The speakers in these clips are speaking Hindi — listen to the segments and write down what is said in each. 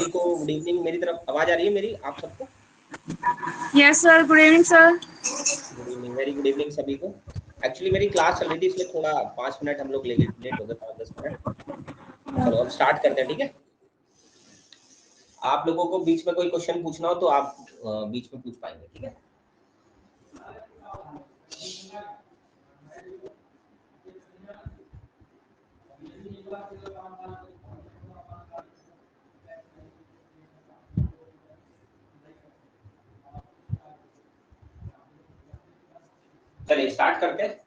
सभी को गुड इवनिंग। मेरी तरफ आवाज आ रही है मेरी आप सबको? Yes sir, good evening sir. Good evening, very good evening सभी को। एक्चुअली मेरी क्लास चल रही थी इसलिए थोड़ा 5 मिनट हम लोग लेट हो गए, 5-10 मिनट। चलो अब स्टार्ट करते हैं, ठीक है। आप लोगों को बीच में कोई क्वेश्चन पूछना हो तो आप बीच में पूछ पाएंगे, ठीक है। चलिए स्टार्ट करते हैं।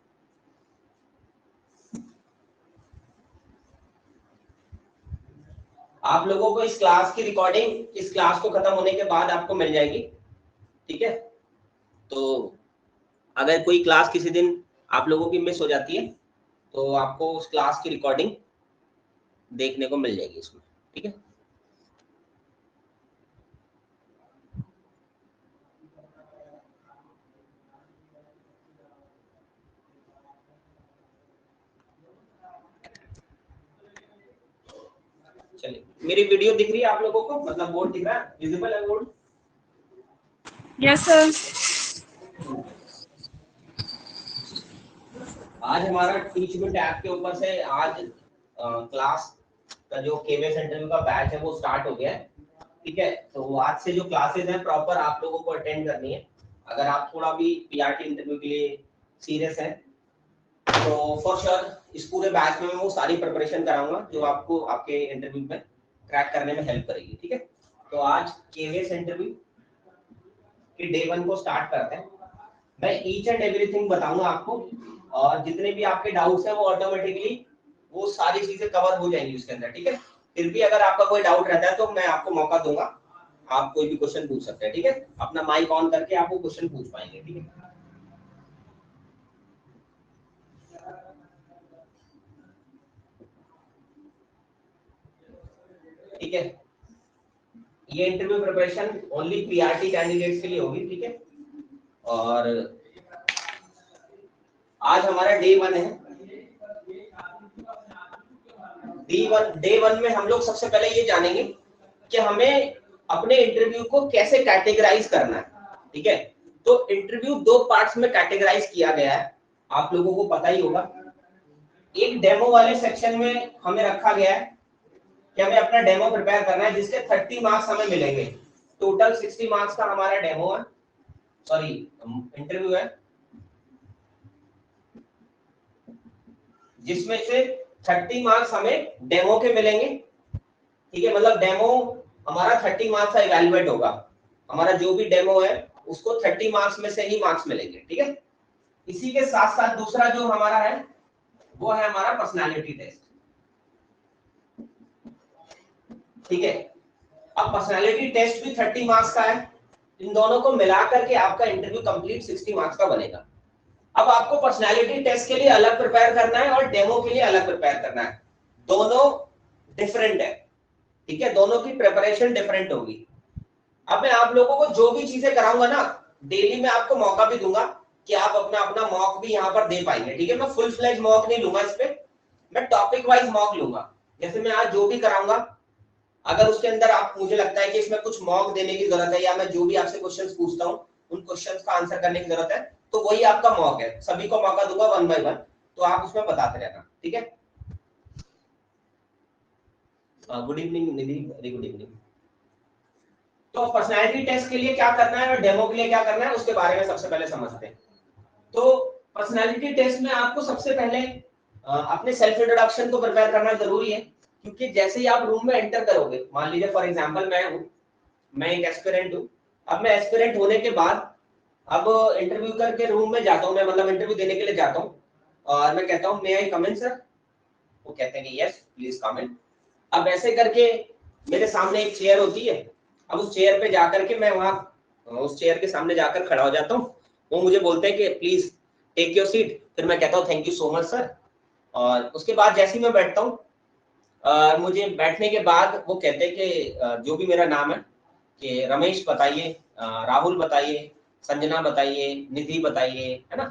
आप लोगों को इस क्लास की रिकॉर्डिंग इस क्लास को खत्म होने के बाद आपको मिल जाएगी, ठीक है। तो अगर कोई क्लास किसी दिन आप लोगों की मिस हो जाती है तो आपको उस क्लास की रिकॉर्डिंग देखने को मिल जाएगी इसमें, ठीक है। चलिए, मेरी वीडियो दिख रही है आप लोगों को? मतलब बोर्ड दिख रहा है, विजिबल है बोर्ड? Yes sir. आज हमारा टीचमेंट ऐप के ऊपर से आज क्लास का जो केवीएस इंटरव्यू का बैच है वो स्टार्ट हो गया है, ठीक है। तो आज से जो क्लासेस हैं प्रॉपर आप लोगों को अटेंड करनी है। अगर आप थोड़ा भी पीआरटी इंटरव्यू के लिए सीरियस हैं तो फॉर श्योर इस पूरे बैच में मैं वो सारी प्रिपरेशन कराऊंगा जो आपको आपके इंटरव्यू में क्रैक करने में हेल्प करेगी, ठीक है। तो आज केवीएस इंटरव्यू के डे 1 को स्टार्ट करते हैं। मैं ईच एंड एवरीथिंग बताऊंगा आपको और जितने भी आपके डाउट्स हैं वो ऑटोमेटिकली वो सारी चीजें कवर हो जाएंगी उसके अंदर, ठीक है। फिर भी अगर आपका कोई डाउट रहता है तो मैं आपको मौका दूंगा, आप कोई भी क्वेश्चन पूछ सकते हैं, ठीक है। अपना माइक ऑन करके आप वो क्वेश्चन पूछ पाएंगे, ठीक है। ठीक है, ये interview preparation only PRT candidates के लिए होगी, ठीक है। और आज हमारा डे 1 है। डे 1 में हम लोग सबसे पहले ये जानेंगे कि हमें अपने इंटरव्यू को कैसे कैटेगराइज करना है, ठीक है। तो इंटरव्यू 2 पार्ट्स में कैटेगराइज किया गया है, आप लोगों को पता ही होगा। एक डेमो वाले सेक्शन में हमें रखा गया है कि हमें अपना डेमो प्रिपेयर करना है जिसके 30 मार्क्स हमें मिलेंगे। टोटल 60 मार्क्स का हमारा डेमो है, सॉरी इंटरव्यू है, जिसमें से 30 मार्क्स हमें डेमो के मिलेंगे, ठीक है। मतलब डेमो हमारा 30 मार्क्स का इवैल्यूएट होगा। हमारा जो भी डेमो है उसको 30 मार्क्स में से ही मार्क्स मिलेंगे, ठीक है। इसी के साथ साथ दूसरा जो हमारा है वो है हमारा पर्सनालिटी टेस्ट, ठीक है। अब पर्सनालिटी टेस्ट भी 30 मार्क्स का है। इन दोनों को मिला करके आपका इंटरव्यू कंप्लीट 60 मार्क्स का बनेगा। अब आपको पर्सनालिटी टेस्ट के लिए अलग प्रिपेयर करना है और डेमो के लिए अलग प्रिपेयर करना है। दोनों डिफरेंट है, ठीक है। दोनों की प्रिपरेशन डिफरेंट होगी। अब मैं आप लोगों को जो भी चीजें कराऊंगा ना, डेली में आपको मौका भी दूंगा कि आप अपना अपना मॉक भी यहाँ पर दे पाएंगे, ठीक है। मैं फुल फ्लेज मॉक नहीं लूंगा इस पे, मैं टॉपिक वाइज मॉक लूंगा। जैसे मैं आज जो भी कराऊंगा अगर उसके अंदर आप मुझे लगता है कि इसमें कुछ मॉक देने की जरूरत है या मैं जो भी आपसे क्वेश्चंस पूछता हूँ उन क्वेश्चंस का आंसर करने की जरूरत है तो वही आपका मॉक है। सभी को मौका दूंगा 1 बाय 1, तो आप उसमें बताते रहना, ठीक है। गुड इवनिंग निधि, वेरी गुड इवनिंग। तो पर्सनालिटी टेस्ट के लिए क्या करना है और डेमो के लिए क्या करना है उसके बारे में सबसे पहले समझते हैं। तो पर्सनालिटी टेस्ट में आपको सबसे पहले अपने सेल्फ इंट्रोडक्शन को प्रिपेयर करना जरूरी है, क्योंकि जैसे ही आप रूम में एंटर करोगे, मान लीजिए फॉर एग्जांपल मैं एक एस्पिरेंट हूं। अब मैं एस्पिरेंट होने के बाद अब इंटरव्यू करके रूम में जाता हूं, मैं मतलब इंटरव्यू देने के लिए जाता हूं और मैं कहता हूं मे आई कम इन सर, वो कहते हैं कि यस प्लीज कम इन। अब ऐसे करके मेरे सामने एक चेयर होती है, अब उस चेयर पे जाकर के मैं वहां उस चेयर के सामने जाकर खड़ा हो जाता हूँ। वो मुझे बोलते हैं कि प्लीज टेक योर सीट, फिर मैं कहता हूँ thank you so much sir. और उसके बाद जैसे ही मैं बैठता हूँ मुझे बैठने के बाद वो कहते हैं कि जो भी मेरा नाम है कि रमेश बताइए, राहुल बताइए, संजना बताइए, निधि बताइए, है ना,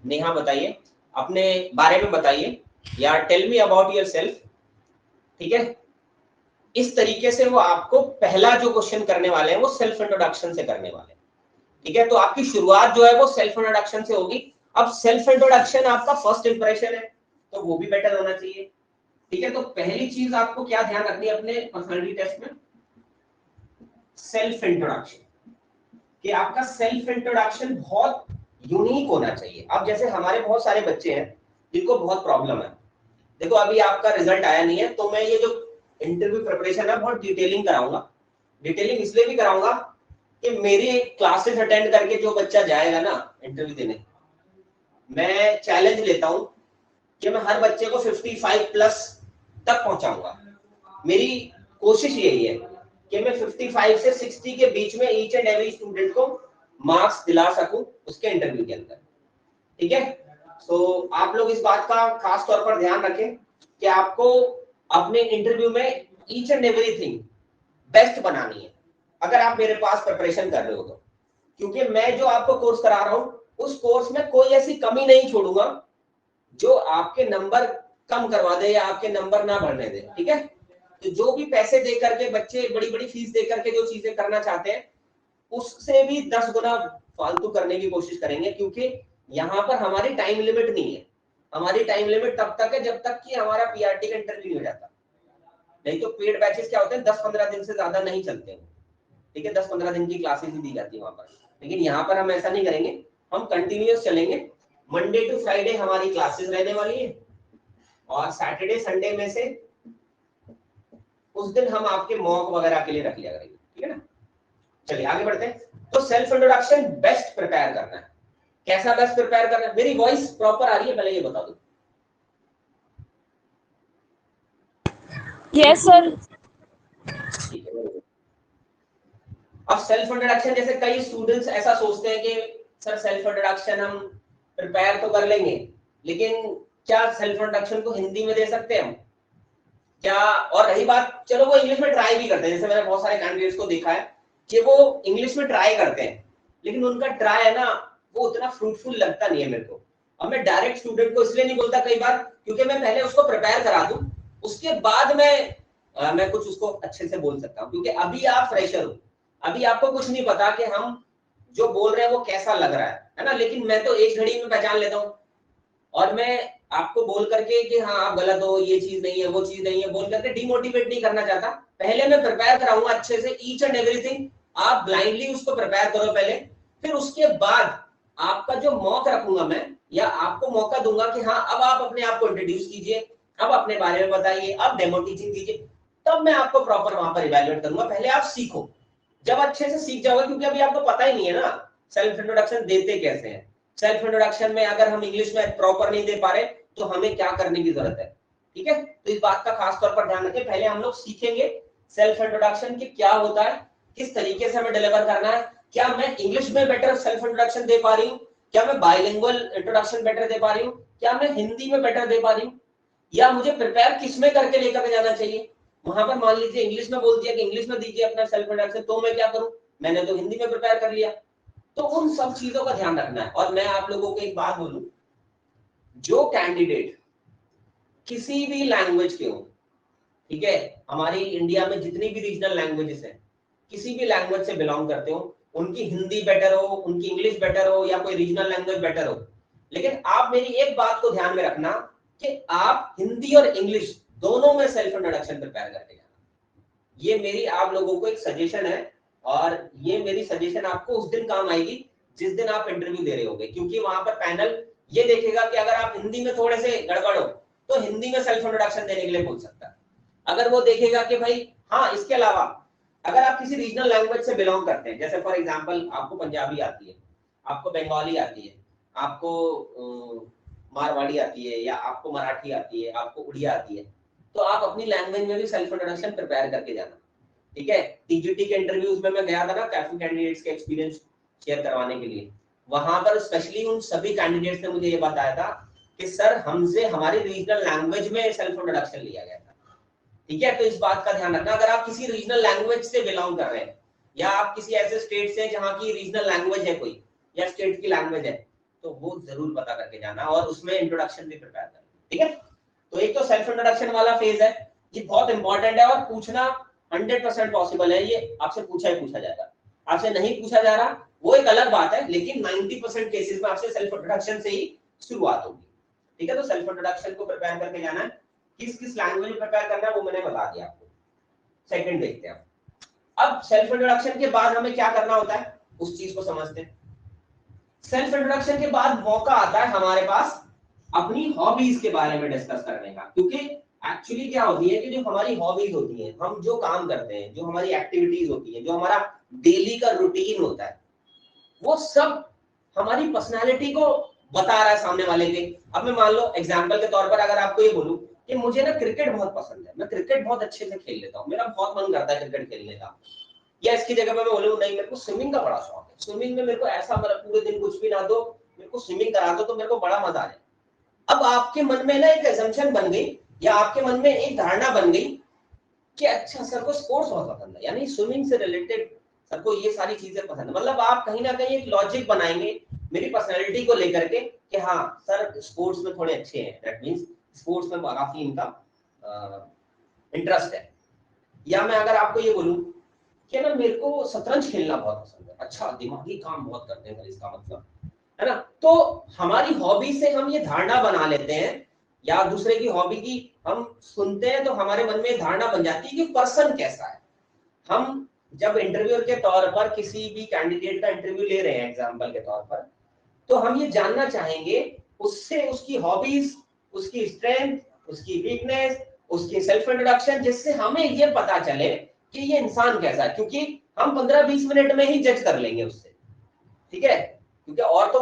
नेहा बताइए, अपने बारे में बताइए या tell me about yourself, ठीक है। इस तरीके से वो आपको पहला जो क्वेश्चन करने वाले हैं वो सेल्फ इंट्रोडक्शन से करने वाले हैं, ठीक है। तो आपकी शुरुआत जो है वो सेल्फ इंट्रोडक्शन से होगी। अब सेल्फ इंट्रोडक्शन आपका फर्स्ट इंप्रेशन है, तो वो भी बेटर होना चाहिए, ठीक है। तो पहली चीज आपको क्या ध्यान रखनी है अपने पर्सनालिटी टेस्ट में, सेल्फ इंट्रोडक्शन, कि आपका सेल्फ इंट्रोडक्शन बहुत यूनिक होना चाहिए। अब जैसे हमारे बहुत सारे बच्चे हैं जिनको बहुत प्रॉब्लम है, देखो अभी आपका रिजल्ट आया नहीं है, तो मैं ये जो इंटरव्यू प्रिपरेशन है बहुत डिटेलिंग कराऊंगा। डिटेलिंग इसलिए भी कराऊंगा कि मेरी क्लासेस अटेंड करके जो बच्चा जाएगा ना इंटरव्यू देने, मैं चैलेंज लेता हूं कि मैं हर बच्चे को 55 प्लस तक पहुंचाऊंगा। मेरी कोशिश यही है कि मैं 55 से 60 के बीच में ईच एंड एवरी स्टूडेंट को मार्क्स दिला सकूं उसके इंटरव्यू के अंदर, ठीक है। तो आप लोग इस बात का खास तौर पर ध्यान रखें कि आपको अपने इंटरव्यू में ईच एंड एवरीथिंग बेस्ट बनानी है, अगर आप मेरे पास प्रिपरेशन कर रहे हो तो। क्योंकि मैं जो आपको कोर्स करा रहा हूं उस कोर्स में कोई ऐसी कमी नहीं छोड़ूंगा जो आपके नंबर कम करवा दे या आपके नंबर ना बढ़ने दे, ठीक है। तो जो भी पैसे दे करके बच्चे बड़ी बड़ी फीस दे करके जो चीजें करना चाहते हैं उससे भी 10 गुना फालतू करने की कोशिश करेंगे, क्योंकि यहाँ पर हमारी टाइम लिमिट नहीं है। हमारी टाइम लिमिट तब तक है जब तक कि हमारा पीआरटी का इंटरव्यू नहीं हो जाता। नहीं तो पेड बैचेस क्या होते हैं 10-15 दिन से ज्यादा नहीं चलते हैं, ठीक है। 10-15 दिन की क्लासेस ही दी जाती है वहां पर। लेकिन यहाँ पर हम ऐसा नहीं करेंगे, हम कंटिन्यूअस चलेंगे। मंडे टू फ्राइडे हमारी क्लासेस रहने वाली है और सैटरडे संडे में से उस दिन हम आपके मॉक वगैरह के लिए रख लिया करेंगे, ठीक है ना। चलिए आगे बढ़ते हैं। तो सेल्फ इंट्रोडक्शन बेस्ट प्रिपेयर करना है। कैसा बेस्ट प्रिपेयर करना है? मेरी वॉइस प्रॉपर आ रही है, पहले ये बता दो। Yes sir. ठीक है। अब सेल्फ इंट्रोडक्शन जैसे कई स्टूडेंट्स ऐसा सोचते हैं कि सर सेल्फ इंट्रोडक्शन हम प्रिपेयर तो कर लेंगे, लेकिन क्या सेल्फ इंट्रोडक्शन को हिंदी में दे सकते हैं हम क्या? और रही बात, चलो वो इंग्लिश में ट्राई भी करते हैं, जैसे मैंने बहुत सारे कैंडिडेट्स को देखा है कि वो इंग्लिश में ट्राई करते हैं, लेकिन उनका ट्राई है ना वो उतना फ्रूटफुल लगता नहीं है मेरे को। अब मैं डायरेक्ट स्टूडेंट को इसलिए नहीं बोलता कई बार, क्योंकि मैं पहले उसको प्रिपेयर करा दूं, उसके बाद मैं कुछ उसको अच्छे से बोल सकता हूँ। क्योंकि अभी आप फ्रेशर हो, अभी आपको कुछ नहीं पता कि हम जो बोल रहे हैं वो कैसा लग रहा है ना। लेकिन मैं तो एक घड़ी में पहचान लेता हूँ और मैं आपको बोल करके कि हाँ आप गलत हो, ये चीज नहीं है, वो चीज नहीं है, बोल करके डिमोटिवेट नहीं करना चाहता। पहले मैं प्रिपेयर कराऊंगा अच्छे से ईच एंड एवरीथिंग। आप ब्लाइंडली उसको प्रिपेयर करो पहले, फिर उसके बाद आपका जो मॉक रखूंगा मैं, या आपको मौका दूंगा कि हाँ अब आप अपने आप को इंट्रोड्यूस कीजिए, अब अपने बारे में बताइए, अब डेमो टीचिंग कीजिए, तब मैं आपको प्रॉपर वहां पर इवैल्यूएट करूंगा। पहले आप सीखो, जब अच्छे से सीख जाओगे, क्योंकि अभी आपको पता ही नहीं है ना सेल्फ इंट्रोडक्शन देते कैसे हैं। सेल्फ इंट्रोडक्शन में अगर हम इंग्लिश में प्रॉपर नहीं दे पा रहे तो हमें क्या करने की जरूरत है, ठीक है। तो इस बात का खास तौर पर ध्यान रखें। पहले हम लोग सीखेंगे सेल्फ इंट्रोडक्शन की क्या होता है, किस तरीके से हमें डिलीवर करना है। क्या मैं इंग्लिश में बेटर सेल्फ इंट्रोडक्शन दे पा रही हूँ, क्या मैं बाइलिंगुअल इंट्रोडक्शन बेटर दे पा रही हूँ, क्या मैं हिंदी में बेटर दे पा रही हूँ, या मुझे प्रिपेयर किस में करके लेकर जाना चाहिए। वहां पर मान लीजिए इंग्लिश में बोल दिया कि इंग्लिश में दीजिए अपना सेल्फ इंट्रोडक्शन, तो मैं क्या करूं, मैंने तो हिंदी में प्रिपेयर कर लिया। तो उन सब चीजों का ध्यान रखना है। और मैं आप लोगों को एक बात बोलूं, जो कैंडिडेट किसी भी लैंग्वेज के हो, ठीक है, हमारी इंडिया में जितनी भी रीजनल लैंग्वेजेस हैं, किसी भी लैंग्वेज से बिलोंग करते हो, उनकी हिंदी बेटर हो, उनकी इंग्लिश बेटर हो, या कोई रीजनल लैंग्वेज बेटर हो, लेकिन आप मेरी एक बात को ध्यान में रखना कि आप हिंदी और इंग्लिश दोनों में सेल्फ इंट्रोडक्शन प्रिपेयर करके जाना। ये मेरी आप लोगों को एक सजेशन है, और ये मेरी सजेशन आपको उस दिन काम आएगी जिस दिन आप इंटरव्यू दे रहे होगे। क्योंकि वहां पर पैनल ये देखेगा कि अगर आप हिंदी में थोड़े से गड़बड़ हो तो हिंदी में सेल्फ इंट्रोडक्शन देने के लिए बोल सकता है। अगर वो देखेगा कि भाई हाँ इसके अलावा अगर आप किसी रीजनल लैंग्वेज से बिलोंग करते हैं, जैसे फॉर एग्जांपल आपको पंजाबी आती है, आपको बंगाली आती है, आपको मारवाड़ी आती है, या आपको मराठी आती है, आपको उड़िया आती है, तो आप अपनी लैंग्वेज में भी सेल्फ इंट्रोडक्शन प्रिपेयर करके जाना, ठीक है। टीजीटी के इंटरव्यूज में मैं गया था ना काफी कैंडिडेट्स के एक्सपीरियंस शेयर करवाने के लिए, वहां पर स्पेशली उन सभी कैंडिडेट्स ने मुझे ये बताया था कि सर हमसे हमारी रीजनल लैंग्वेज में सेल्फ इंट्रोडक्शन लिया गया था, ठीक है। तो इस बात का ध्यान रखना, अगर आप किसी रीजनल लैंग्वेज से बिलोंग कर रहे हैं, या आप किसी ऐसे स्टेट से जहां की रीजनल लैंग्वेज है कोई, या स्टेट की लैंग्वेज है, तो वो जरूर पता करके जाना और उसमें इंट्रोडक्शन भी प्रिपेयर करना, ठीक है। तो एक तो सेल्फ इंट्रोडक्शन वाला फेज है। ये बहुत इंपॉर्टेंट है और पूछना 100% पॉसिबल है, ये आपसे पूछा ही पूछा जाएगा। आपसे नहीं पूछा जा रहा वो एक अलग बात है, लेकिन 90% केसेस में आपसे सेल्फ इंट्रोडक्शन से ही शुरुआत होगी। ठीक है, तो सेल्फ इंट्रोडक्शन को प्रिपेयर करके जाना है। किस किस लैंग्वेज में प्रिपेयर करना है वो मैंने बता दिया आपको। सेकंड देखते हैं अब सेल्फ इंट्रोडक्शन के बाद हमें क्या करना होता है उस चीज को समझते हैं। सेल्फ इंट्रोडक्शन के बाद मौका आता है हमारे पास अपनी हॉबीज के बारे में डिस्कस करने का, क्योंकि एक्चुअली क्या होती है कि जो हमारी हॉबीज होती हैं, हम जो काम करते हैं, जो हमारी एक्टिविटीज होती हैं, जो हमारा डेली का रूटीन होता है, वो सब हमारी पर्सनालिटी को बता रहा है सामने वाले के। अब मैं मान लो एग्जांपल के तौर पर अगर आपको ये बोलूं कि मुझे ना क्रिकेट बहुत पसंद है, मैं क्रिकेट बहुत अच्छे से खेल लेता हूँ, मेरा बहुत मन करता है क्रिकेट खेलने का, या इसकी जगह पे मैं बोलूं नहीं मेरे को स्विमिंग का बड़ा शौक है, स्विमिंग में मेरे को ऐसा मतलब पूरे दिन कुछ भी ना दो, मेरे को स्विमिंग करा दो तो मेरे को बड़ा मजा आ जाए। अब आपके मन में ना एक असम्पशन बन गई या आपके मन में एक धारणा बन गई कि अच्छा सर को स्पोर्ट्स बहुत पसंद है, यानी स्विमिंग से रिलेटेड सर को ये सारी चीजें पसंद है। मतलब आप कहीं ना कहीं एक लॉजिक बनाएंगे मेरी पर्सनैलिटी को लेकर के कि हाँ सर स्पोर्ट्स में थोड़े अच्छे हैं, दैट मींस स्पोर्ट्स में काफी इनका इंटरेस्ट है। या मैं अगर आपको ये बोलूं कि ना मेरे को शतरंज खेलना बहुत पसंद है, अच्छा दिमागी काम बहुत करते हैं इसका मतलब, है ना। तो हमारी हॉबी से हम ये धारणा बना लेते हैं या दूसरे की हॉबी की हम सुनते हैं तो हमारे मन में धारणा बन जाती है कि पर्सन कैसा है। हम जब इंटरव्यूअर के तौर पर किसी भी कैंडिडेट का इंटरव्यू ले रहे हैं एग्जांपल के तौर पर, तो हम ये जानना चाहेंगे उससे उसकी हॉबीज, उसकी स्ट्रेंथ, उसकी वीकनेस, उसकी सेल्फ इंट्रोडक्शन, जिससे हमें ये पता चले कि ये इंसान कैसा है, क्योंकि हम 15-20 मिनट में ही जज कर लेंगे उससे। ठीक है, क्योंकि और तो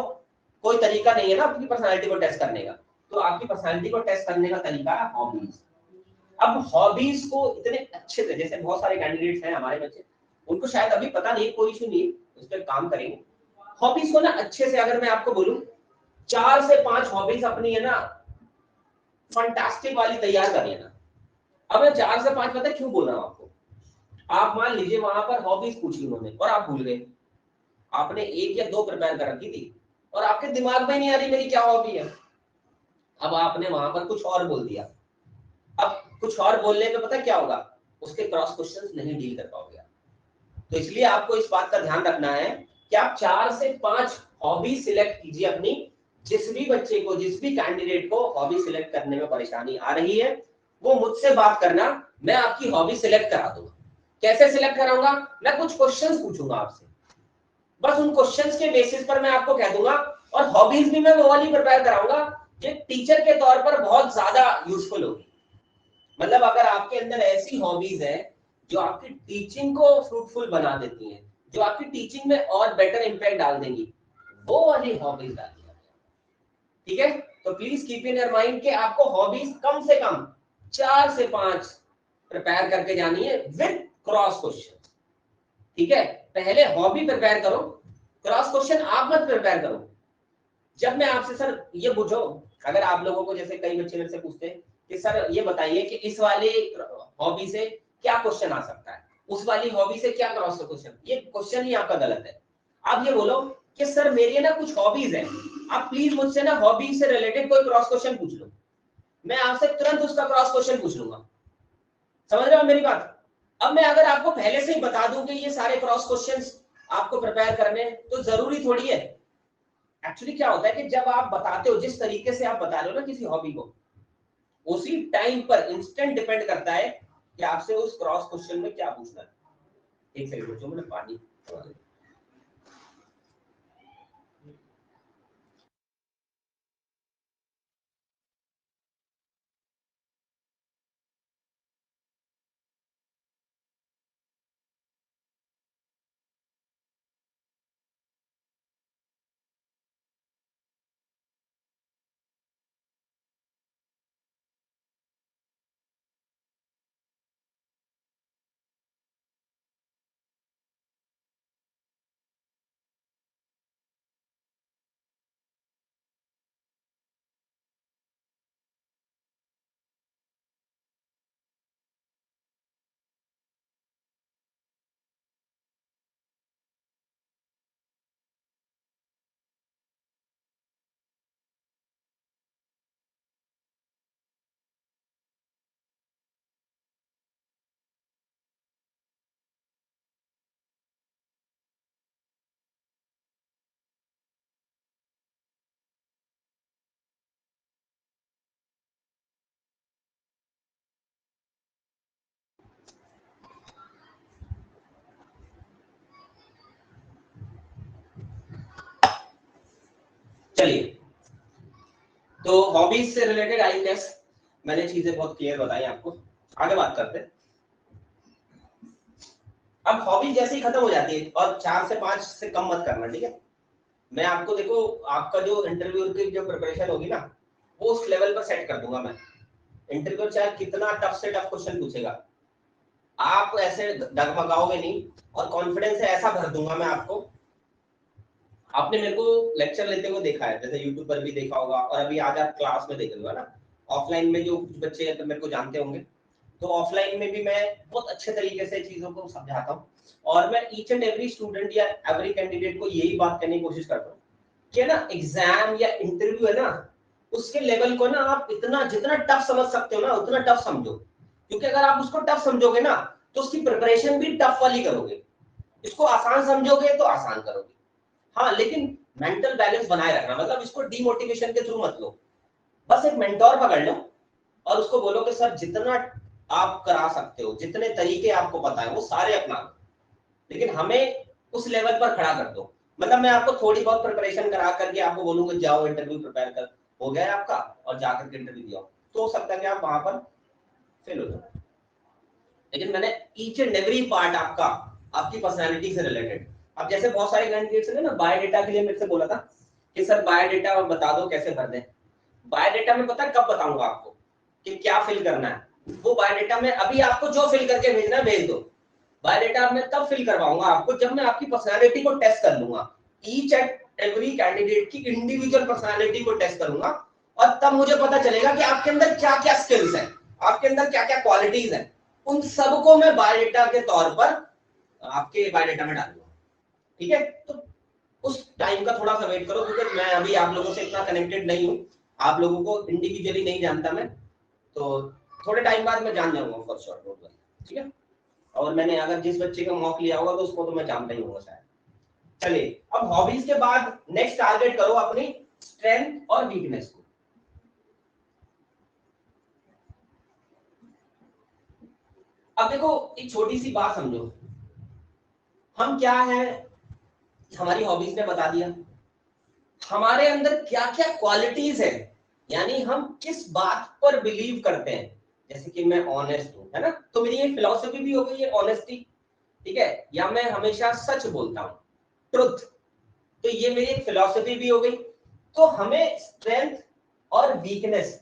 कोई तरीका नहीं है ना अपनी पर्सनालिटी को टेस्ट करने का। तो आपकी पर्सनालिटी को टेस्ट करने का तरीका है हॉबीज। अब हॉबीज को इतने अच्छे से, जैसे बहुत सारे कैंडिडेट्स हैं हमारे बच्चे, उनको शायद अभी पता नहीं, कोई इशू नहीं, उस पर काम करेंगे। हॉबीज को ना अच्छे से अगर मैं आपको बोलूं 4 से 5 हॉबीज अपनी है ना फंटास्टिक वाली तैयार कर लेना। अब मैं 4 से 5 पता है क्यों बोल रहा हूं आपको। आप मान लीजिए वहां पर हॉबीज पूछी उन्होंने और आप भूल गए, आपने 1 या 2 प्रिपेयर कर रखी थी और आपके दिमाग में नहीं आ रही मेरी क्या हॉबी है। अब आपने वहां पर कुछ और बोल दिया। अब कुछ और बोलने पे पता क्या होगा, उसके क्रॉस क्वेश्चंस नहीं डील कर पाओगे। तो इसलिए आपको इस बात का ध्यान रखना है कि आप 4 से 5 हॉबी सिलेक्ट कीजिए अपनी। जिस भी बच्चे को, जिस भी कैंडिडेट को हॉबी सिलेक्ट करने में परेशानी आ रही है वो मुझसे बात करना, मैं आपकी हॉबी सिलेक्ट करा दूंगा। कैसे सिलेक्ट कराऊंगा, मैं कुछ क्वेश्चंस पूछूंगा आपसे, बस उन क्वेश्चंस के बेसिस पर मैं आपको कह दूंगा। और हॉबीज भी मैं वो वाली प्रिपेयर कराऊंगा जो टीचर के तौर पर बहुत ज्यादा यूजफुल होगी। मतलब अगर आपके अंदर ऐसी हॉबीज है जो आपकी टीचिंग को फ्रूटफुल बना देती हैं, जो आपकी टीचिंग में और बेटर इंपैक्ट डाल देंगी, वो वाली हॉबीज डालिए। ठीक है, तो please keep in your mind कि आपको हॉबीज कम से कम 4 से 5 प्रिपेयर करके जानी है विद क्रॉस क्वेश्चन। ठीक है, पहले हॉबी प्रिपेयर करो, क्रॉस क्वेश्चन आप मत प्रिपेयर करो। जब मैं आपसे सर ये पूछो, अगर आप लोगों को जैसे कई बच्चे मेरे से पूछते हैं कि सर ये बताइए कि इस वाली हॉबी से क्या क्वेश्चन आ सकता है, उस वाली हॉबी से क्या क्रॉस क्वेश्चन, ये क्वेश्चन ही आपका गलत है। आप ये बोलो कि सर मेरी ना कुछ हॉबीज है, आप प्लीज मुझसे ना हॉबी से रिलेटेड कोई क्रॉस क्वेश्चन पूछ लो, मैं आपसे तुरंत उसका क्रॉस क्वेश्चन पूछ लूंगा। समझ रहे हो मेरी बात। अब मैं अगर आपको पहले से ही बता दूं कि ये सारे क्रॉस क्वेश्चंस आपको प्रिपेयर करने, तो जरूरी थोड़ी है। एक्चुअली क्या होता है कि जब आप बताते हो, जिस तरीके से आप बता रहे हो ना किसी हॉबी को, उसी टाइम पर इंस्टेंट डिपेंड करता है कि आपसे उस क्रॉस क्वेश्चन में क्या पूछना है। एक सेकंड जो मैंने पानी चलिए, तो हॉबीज से रिलेटेड आई गेस मैंने चीजें बहुत क्लियर बताई आपको। आगे बात करते हैं। अब हॉबी जैसे ही खत्म हो जाती है, और 4 से 5 से कम मत करना, ठीक है। मैं आपको देखो, आपका जो इंटरव्यू की जो प्रिपरेशन होगी ना, वो उस लेवल पर सेट कर दूंगा मैं। इंटरव्यू चाहे कितना टफ से टफ क्वेश्चन पूछेगा, आप ऐसे डगमगाओगे नहीं, और कॉन्फिडेंस से ऐसा भर दूंगा मैं आपको। आपने मेरे को लेक्चर लेते हुए देखा है, जैसे यूट्यूब पर भी देखा होगा, और अभी आज आप क्लास में देख रहे हो ना। ऑफलाइन में जो कुछ बच्चे हैं तो मेरे को जानते होंगे, तो ऑफलाइन में भी मैं बहुत अच्छे तरीके से चीजों को समझाता हूँ, और मैं ईच एंड एवरी स्टूडेंट या एवरी कैंडिडेट को यही बात करने की कोशिश करता हूँ कि ना, एग्जाम या इंटरव्यू है ना, उसके लेवल को ना आप इतना जितना टफ समझ सकते हो ना, उतना टफ समझो। क्योंकि अगर आप उसको टफ समझोगे ना, तो उसकी प्रिपरेशन भी टफ वाली करोगे। इसको आसान समझोगे तो आसान करोगे, हाँ, लेकिन मेंटल बैलेंस बनाए रखना। मतलब इसको डीमोटिवेशन के थ्रू मत लो। बस एक मेंटोर पकड़ लो और उसको बोलो कि सर, जितना आप करा सकते हो, जितने तरीके आपको पता है वो सारे अपना लो, लेकिन हमें उस लेवल पर खड़ा कर दो। मतलब मैं आपको थोड़ी बहुत प्रिपरेशन करा करके आपको बोलूंगा जाओ इंटरव्यू प्रिपेयर कर, हो गया है आपका, और जाकर के इंटरव्यू दिया, तो हो सकता है कि आप वहां पर फेल हो जाओ। लेकिन मैंने ईच एंड एवरी पार्ट आपका, आपकी पर्सनालिटी से रिलेटेड, अब जैसे बहुत सारे कैंडिडेट्स ने ना बायोडेटा के लिए मेरे से बोला था कि सर बायोडेटा बता दो कैसे भर दें। बायोडेटा में पता है कब बताऊंगा आपको कि क्या फिल करना है। वो बायोडेटा में अभी आपको जो फिल करके भेजना है भेज दो। बायोडेटा में तब फिल करवाऊंगा आपको जब मैं आपकी पर्सनालिटी को टेस्ट कर लूंगा। ईच एंड एवरी कैंडिडेट की इंडिविजुअल पर्सनालिटी को टेस्ट करूंगा, और तब मुझे पता चलेगा कि आपके अंदर क्या क्या स्किल्स है, आपके अंदर क्या क्या क्वालिटीज है। उन सबको मैं बायोडेटा के तौर पर आपके बायोडेटा में डालूंगा, ठीक है। तो उस टाइम का थोड़ा सा वेट करो, क्योंकि मैं अभी आप लोगों से इतना कनेक्टेड नहीं हूँ, आप लोगों को इंडिविजुअली नहीं जानता मैं, तो थोड़े टाइम बाद मैं जान जाऊंगा फॉर श्योर, डोंट वरी, ठीक है। और मैंने अगर जिस बच्चे का मॉक लिया होगा तो उसको तो मैं जानता ही हूँ शायद। चलिए, अब हॉबीज के बाद नेक्स्ट टारगेट करो अपनी स्ट्रेंथ और वीकनेस को। अब देखो, एक छोटी सी बात समझो, हम क्या है, हमारी हॉबीज ने बता दिया हमारे अंदर क्या क्या क्वालिटीज है, यानी हम किस बात पर बिलीव करते हैं। जैसे कि मैं ऑनेस्ट हूं, है ना, तो मेरी एक फिलॉसफी भी हो गई है ऑनेस्टी, ठीक है, या मैं हमेशा सच बोलता हूं, ट्रुथ, तो ये मेरी एक फिलॉसफी भी हो गई। तो हमें स्ट्रेंथ और वीकनेस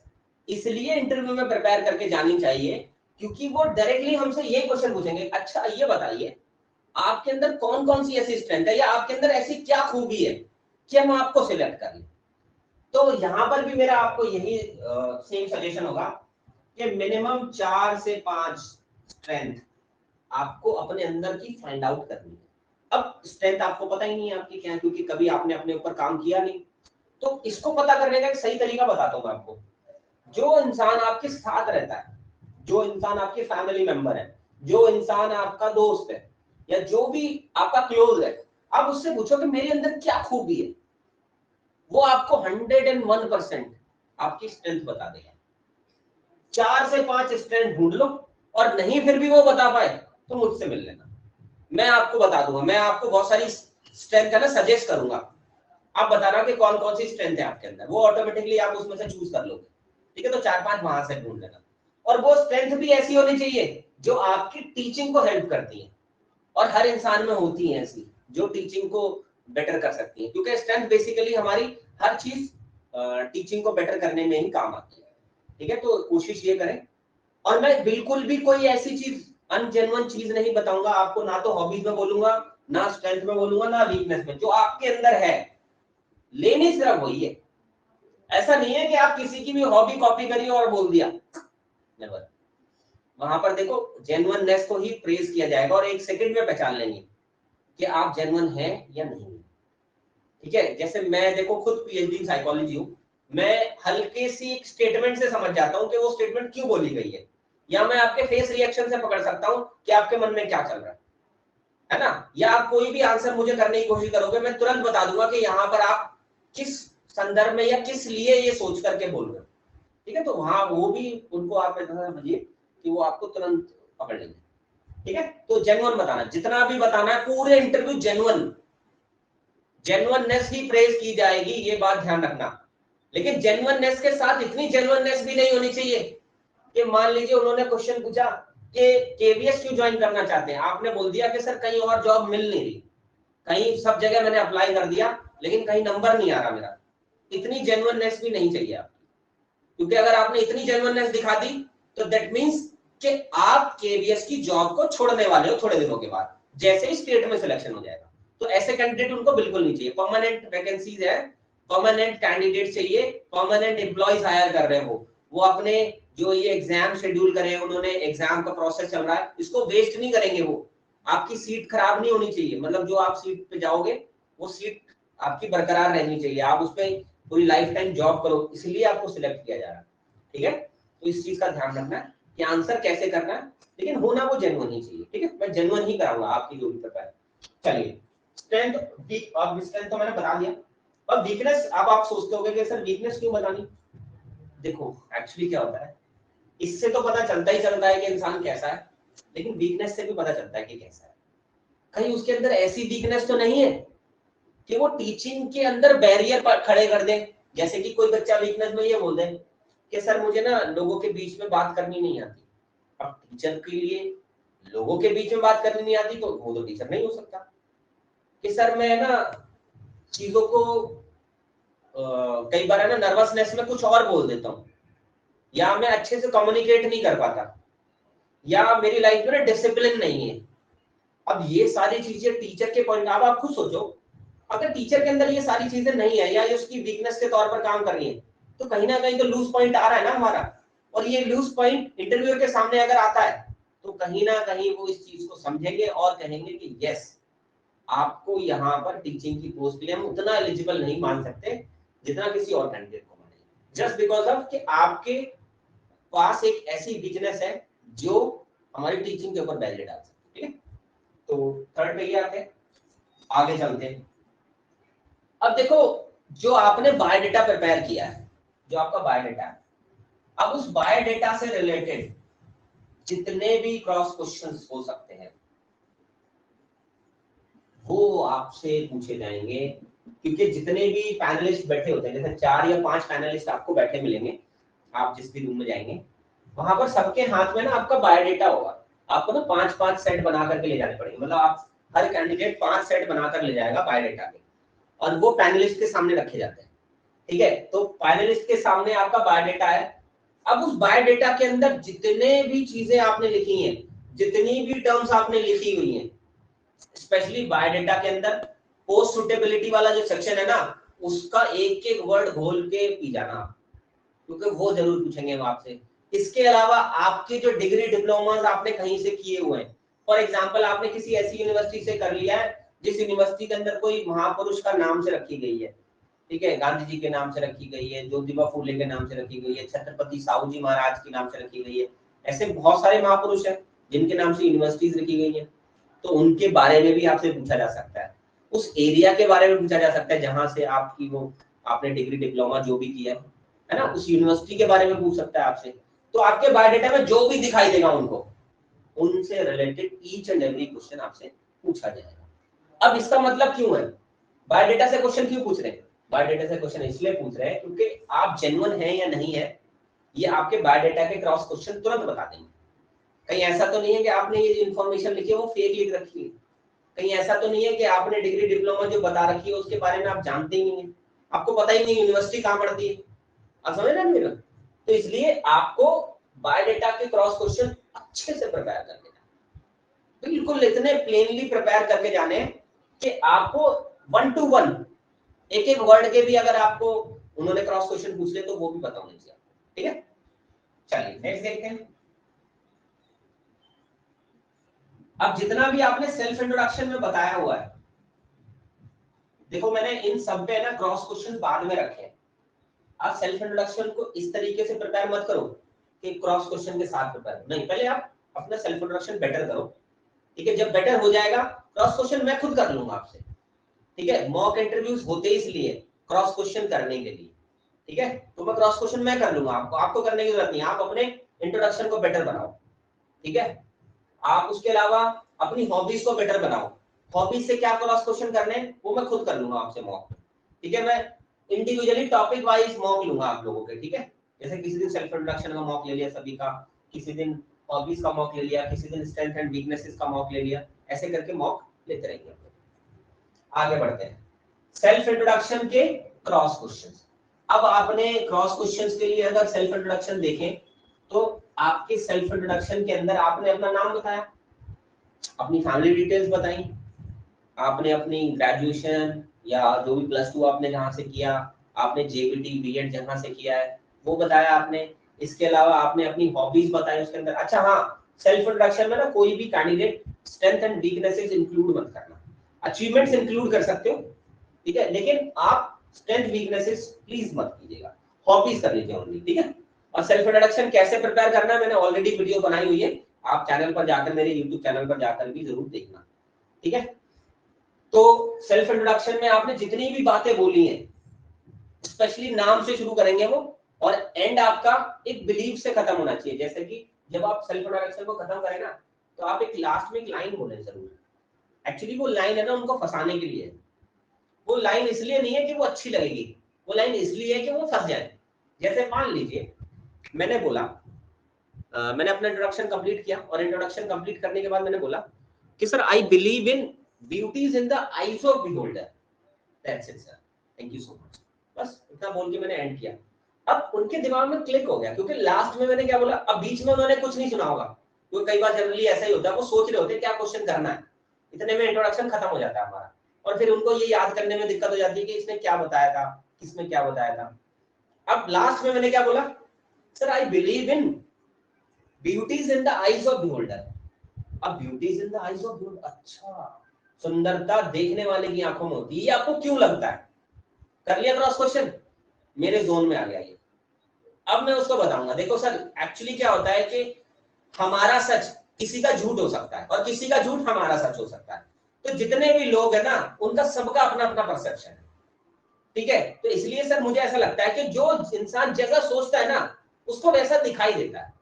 इसलिए इंटरव्यू में प्रिपेयर करके जानी चाहिए, क्योंकि वो डायरेक्टली हमसे ये क्वेश्चन पूछेंगे, अच्छा ये बताइए आपके अंदर कौन कौन सी ऐसी स्ट्रेंथ है, या आपके अंदर ऐसी क्या खूबी है कि हम आपको सिलेक्ट कर लें। तो यहां पर भी मेरा आपको यही सेम सजेशन होगा कि मिनिमम 4 से 5 स्ट्रेंथ आपको अपने अंदर की फाइंड आउट करनी है। अब स्ट्रेंथ आपको पता ही नहीं है आपकी क्या है, क्योंकि कभी आपने अपने ऊपर काम किया नहीं। तो इसको पता करने का एक सही तरीका बताता हूं मैं आपको। जो इंसान आपके साथ रहता है, जो इंसान आपके फैमिली मेंबर है, जो इंसान आपका दोस्त है, या जो भी आपका क्लोज है, आप उससे पूछो कि मेरे अंदर क्या खूबी है, वो आपको 101% आपकी स्ट्रेंथ बता देगा। 4 से 5 स्ट्रेंथ ढूंढ लो, और नहीं फिर भी वो बता पाए तो मुझसे मिल लेना, मैं आपको बता दूंगा। मैं आपको बहुत सारी स्ट्रेंथ है ना सजेस्ट करूंगा, आप बताना कि कौन कौन सी स्ट्रेंथ है आपके अंदर, वो ऑटोमेटिकली आप उसमें से चूज कर लोगे, ठीक है। तो 4-5 वहां से ढूंढ लेना, और वो स्ट्रेंथ भी ऐसी होनी चाहिए जो आपकी टीचिंग को हेल्प करती है, और हर इंसान में होती है ऐसी जो टीचिंग को बेटर कर सकती है, क्योंकि स्ट्रेंथ बेसिकली हमारी हर चीज टीचिंग को बेटर करने में ही काम आती है, ठीक है। तो कोशिश ये करें, और मैं बिल्कुल भी कोई ऐसी चीज अनजेन्युइन चीज नहीं बताऊंगा आपको, ना तो हॉबीज में बोलूंगा, ना स्ट्रेंथ में बोलूंगा, ना वीकनेस में। जो आपके अंदर है लेनी सिर्फ वही है। ऐसा नहीं है कि आप किसी की भी हॉबी कॉपी करिए और बोल दिया, नेवर। वहां पर देखो जेन्युइननेस को ही प्रेज किया जाएगा, और 1 सेकंड में पहचान लेंगे कि आप जेन्युइन हैं या नहीं, ठीक है। जैसे मैं देखो खुद पीएचडी इन साइकोलॉजी हूं, मैं हल्के सी एक स्टेटमेंट से समझ जाता हूं कि वो स्टेटमेंट क्यों बोली गई है, या मैं आपके फेस रिएक्शन से पकड़ सकता हूं कि आपके मन में क्या चल रहा है ना। या आप कोई भी आंसर मुझे करने की कोशिश करोगे, मैं तुरंत बता दूंगा कि यहाँ पर आप किस संदर्भ में या किस लिए ये सोच करके बोल रहे हो, ठीक है। तो वहां वो भी उनको आप ऐसा समझिए कि वो आपको तुरंत पकड़ लेंगे, ठीक है। तो जेन्युइन बताना, जितना भी बताना है पूरे इंटरव्यू जेन्युइन, जेन्युइननेस ही प्रेज की जाएगी, ये बात ध्यान रखना। लेकिन जेन्युइननेस के साथ इतनी जेन्युइननेस भी नहीं होनी चाहिए कि मान लीजिए उन्होंने क्वेश्चन पूछा कि केवीएस क्यों ज्वाइन करना चाहते हैं, आपने बोल दिया कि सर कहीं और जॉब मिल नहीं रही, कहीं सब जगह मैंने अप्लाई कर दिया लेकिन कहीं नंबर नहीं आ रहा मेरा। इतनी जेन्युइननेस भी नहीं चाहिए आपकी, क्योंकि अगर आपने इतनी जेन्युइननेस दिखा दी तो दैट मींस कि आप केवीएस की जॉब को छोड़ने वाले हो थोड़े दिनों के बाद, जैसे ही स्टेट में सिलेक्शन हो जाएगा। तो ऐसे कैंडिडेट उनको बिल्कुल नहीं चाहिए। परमानेंट वैकेंसीज है, परमानेंट कैंडिडेट चाहिए, परमानेंट एम्प्लॉइज हायर कर रहे हो, वो अपने जो ये एग्जाम शेड्यूल करे, उन्होंने एग्जाम का प्रोसेस चल रहा है, इसको वेस्ट नहीं करेंगे वो। आपकी सीट खराब नहीं होनी चाहिए, मतलब जो आप सीट पे जाओगे वो सीट आपकी बरकरार रहनी चाहिए, आप उस पर पूरी लाइफ टाइम जॉब करो, इसलिए आपको सिलेक्ट किया जा रहा है। ठीक है, तो इस चीज का ध्यान रखना है कि आंसर कैसे करना है, लेकिन होना वो जेन्युइन ही चाहिए। ठीक है, मैं जेन्युइन ही कराऊंगा आपकी जो भी पेपर है। चलिए, स्ट्रेंथ वीक, अब स्ट्रेंथ तो मैंने बता दिया। अब वीकनेस, अब आप सोचते होंगे कि सर वीकनेस क्यों बतानी। देखो एक्चुअली क्या होता है, इससे तो पता चलता ही चलता है कि इंसान कैसा है, लेकिन वीकनेस से भी पता चलता है कि कैसा है। कहीं उसके अंदर ऐसी वीकनेस तो नहीं है कि वो टीचिंग के अंदर बैरियर खड़े कर दे। जैसे कि कोई बच्चा वीकनेस में ये बोल दे कि सर मुझे ना लोगों के बीच में बात करनी नहीं आती। अब टीचर के लिए लोगों के बीच में बात करनी नहीं आती तो वो तो टीचर नहीं हो सकता। कि सर मैं ना चीजों को कई बार है ना नर्वसनेस में कुछ और बोल देता हूँ, या मैं अच्छे से कम्युनिकेट नहीं कर पाता, या मेरी लाइफ में ना डिसिप्लिन नहीं है। अब ये सारी चीजें टीचर के पॉइंट, अब आप खुद सोचो, अगर टीचर के अंदर ये सारी चीजें नहीं है या ये उसकी वीकनेस के तौर पर काम कर रही है, तो कहीं ना कहीं तो लूज पॉइंट आ रहा है ना हमारा। और ये लूज पॉइंट इंटरव्यूअर के सामने अगर आता है तो कहीं ना कहीं वो इस चीज को समझेंगे और कहेंगे कि यस, आपको यहाँ पर टीचिंग की पोस्ट के लिए हम उतना एलिजिबल नहीं मान सकते जितना किसी और कैंडिडेट को मानेंगे, जस्ट बिकॉज ऑफ कि आपके पास एक ऐसी वीकनेस है जो हमारी टीचिंग के ऊपर बैरियर डाल सकती है। ठीक है, तो थर्ड पे ये आते हैं, आगे चलते हैं। अब देखो, जो आपने बायोडेटा प्रिपेयर किया है, जो आपका बायोडेटा है, अब उस बायोडेटा से रिलेटेड जितने भी क्रॉस क्वेश्चंस हो सकते हैं वो आपसे पूछे जाएंगे, क्योंकि जितने भी पैनलिस्ट बैठे होते हैं, जैसे 4 या 5 पैनलिस्ट आपको बैठे मिलेंगे, आप जिस भी रूम में जाएंगे वहां पर सबके हाथ में ना आपका बायोडेटा होगा। आपको ना 5-5 सेट बना करके ले जाने पड़ेंगे, मतलब आप हर कैंडिडेट 5 सेट बनाकर ले जाएगा बायोडेटा के, और वो पैनलिस्ट के सामने रखे जाते हैं। ठीक है, तो पैनलिस्ट के सामने आपका बायोडेटा है। अब उस बायोडेटा के अंदर जितने भी चीजें आपने लिखी हैं, जितनी भी टर्म्स आपने लिखी हुई हैं, स्पेशली बायोडेटा के अंदर पोस्ट सुटेबिलिटी वाला जो सेक्शन है ना, उसका एक एक वर्ड घोल के पी जाना, क्योंकि वो जरूर पूछेंगे हम आपसे। इसके अलावा आपके जो डिग्री डिप्लोमास आपने कहीं से किए हुए हैं, फॉर एग्जांपल आपने किसी ऐसी यूनिवर्सिटी से कर लिया है जिस यूनिवर्सिटी के अंदर कोई महापुरुष का नाम से रखी गई है, ठीक है, गांधी जी के नाम से रखी गई है, ज्योतिबा फूले के नाम से रखी गई है, छत्रपति साहू जी महाराज के नाम से रखी गई है, ऐसे बहुत सारे महापुरुष हैं जिनके नाम से यूनिवर्सिटीज रखी गई है, तो उनके बारे में भी आपसे पूछा जा सकता है। उस एरिया के बारे में पूछा जा सकता है जहां से आपकी वो आपने डिग्री डिप्लोमा जो भी किया है ना, उस यूनिवर्सिटी के बारे में पूछ सकता है आपसे। तो आपके बायोडेटा में जो भी दिखाई देगा उनको, उनसे related each and every question आपसे पूछा जाएगा। अब इसका मतलब क्यों है, बायोडेटा से क्वेश्चन क्यों पूछ रहे हैं? बायोडेटा से क्वेश्चन इसलिए पूछ रहे हैं क्योंकि आप जेन्युइन हैं या नहीं है, ये आपके बायोडेटा के क्रॉस क्वेश्चन तुरंत बता देंगे। कहीं ऐसा तो नहीं है कि आपने ये इन्फॉर्मेशन लिखी है वो फेक लिख रखी है, कहीं ऐसा तो नहीं है कि आपने डिग्री डिप्लोमा जो बता रखी है उसके बारे में आप जानते ही नहीं है, आपको पता ही नहीं यूनिवर्सिटी कहाँ पड़ती है, आप समझ रहे हैं मेरा? तो इसलिए आपको बायोडेटा के क्रॉस क्वेश्चन अच्छे से प्रिपेयर करके जाने, बिल्कुल इतने प्लेनली प्रिपेयर करके जाने कि आपको 1 to 1 एक एक वर्ड के भी अगर आपको उन्होंने क्रॉस क्वेश्चन पूछ ले तो वो भी पता होना चाहिए। ठीक है, चलिए नेक्स्ट देखते हैं। अब जितना भी आपने सेल्फ इंट्रोडक्शन में बताया हुआ है, देखो मैंने इन सब पे ना क्रॉस क्वेश्चन बाद में रखे हैं। आप सेल्फ इंट्रोडक्शन को इस तरीके से प्रिपेयर मत करो कि क्रॉस क्वेश्चन के साथ प्रिपेयर नहीं, पहले आप अपना सेल्फ इंट्रोडक्शन बेटर करो। ठीक है, जब बेटर हो जाएगा क्रॉस क्वेश्चन मैं खुद कर लूंगा आपसे। ठीक है, मॉक इंटरव्यूज होते इसलिए क्रॉस क्वेश्चन करने के लिए। ठीक है, तो मैं क्रॉस क्वेश्चन मैं कर लूंगा, आपको करने की जरूरत नहीं, आप अपने इंट्रोडक्शन को बेटर बनाओ। ठीक है, आप उसके अलावा अपनी हॉबीज को बेटर बनाओ, हॉबीज से क्या क्रॉस क्वेश्चन करने हैं वो मैं खुद कर लूंगा आपसे मॉक, ठीक है। मैं इंडिविजुअली टॉपिक वाइज मॉक लूंगा आप लोगों के, ठीक है। जैसे किसी दिन सेल्फ इंट्रोडक्शन का मॉक ले लिया सभी का, किसी दिन हॉबीज का मॉक ले लिया, किसी दिन स्ट्रेंथ एंड वीकनेसेस का मॉक ले लिया, ऐसे करके मॉक लेते रहेंगे। आगे बढ़ते हैं, सेल्फ इंट्रोडक्शन के क्रॉस क्वेश्चंस। अब आपने क्रॉस क्वेश्चंस के लिए अगर सेल्फ इंट्रोडक्शन देखें तो आपके सेल्फ इंट्रोडक्शन के अंदर आपने अपना नाम बताया, अपनी फैमिली डिटेल्स बताई, आपने अपनी ग्रेजुएशन या जो भी +2 आपने जहां से किया, आपने जेबीटी बीएड जहां से किया है वो बताया आपने। इसके अलावा आपने अपनी हॉबीज बताई उसके अंदर। अच्छा हाँ, सेल्फ इंट्रोडक्शन में ना कोई भी candidate strength and weaknesses include मत करना, अचीवमेंट्स इंक्लूड कर सकते हो, ठीक है, लेकिन आप स्ट्रेंथ वीकनेसेस प्लीज मत कीजिएगा, हॉबीज कर लीजिए ओनली, ठीक है। और सेल्फ इंट्रोडक्शन कैसे प्रिपेयर करना है मैंने ऑलरेडी वीडियो बनाई हुई है, आप चैनल पर जाकर, मेरे यूट्यूब चैनल पर जाकर भी जरूर देखना, ठीक है। तो सेल्फ इंट्रोडक्शन में आपने जितनी भी बातें बोली हैं, स्पेशली नाम से शुरू करेंगे वो, और एंड आपका एक बिलीफ से खत्म होना चाहिए। जैसे कि जब आप सेल्फ इंट्रोडक्शन को खत्म करें ना तो आप एक लास्ट में एक लाइन बोलें जरूर। एक्चुअली वो लाइन है ना उनको फंसाने के लिए, वो लाइन इसलिए नहीं है कि वो अच्छी लगेगी, वो लाइन इसलिए है कि वो फंस जाए। जैसे मान लीजिए मैंने बोला, मैंने अपना इंट्रोडक्शन कंप्लीट किया, और इंट्रोडक्शन कंप्लीट करने के बाद मैंने बोला कि sir I believe in beauty is in the eyes of beholder, that's it sir, thank you so much, बस इतना बोल के मैंने एंड किया। अब उनके दिमाग में क्लिक हो गया, क्योंकि लास्ट में मैंने क्या बोला, अब बीच में उन्होंने कुछ नहीं सुना होगा, क्योंकि कई बार जनरली ऐसा ही होता है, वो सोच रहे होते हैं क्या क्वेश्चन करना है, इतने में इंट्रोडक्शन खत्म हो जाता है हमारा, और फिर उनको ये याद करने में दिक्कत हो जाती है कि इसने क्या बताया था, किसमें क्या बताया था। अब लास्ट में मैंने क्या बोला, sir I believe in beauty is in the eyes of beholder. अब beauty is in the eyes of beholder, अच्छा, सुंदरता देखने वाले की आंखों में होती है, ये आपको क्यों लगता है? कर लिया क्रॉस क्वेश्चन, मेरे जोन में आ गया ये। अब मैं उसको बताऊंगा, देखो सर एक्चुअली क्या होता है कि हमारा सच किसी का झूठ हो सकता है, और किसी का झूठ हमारा सच हो सकता है। तो जितने भी लोग हैं ना उनका सबका अपना अपना परसेप्शन है, ठीक है। तो इसलिए सर मुझे ऐसा लगता है कि जो इंसान जैसा सोचता है ना उसको वैसा दिखाई देता है।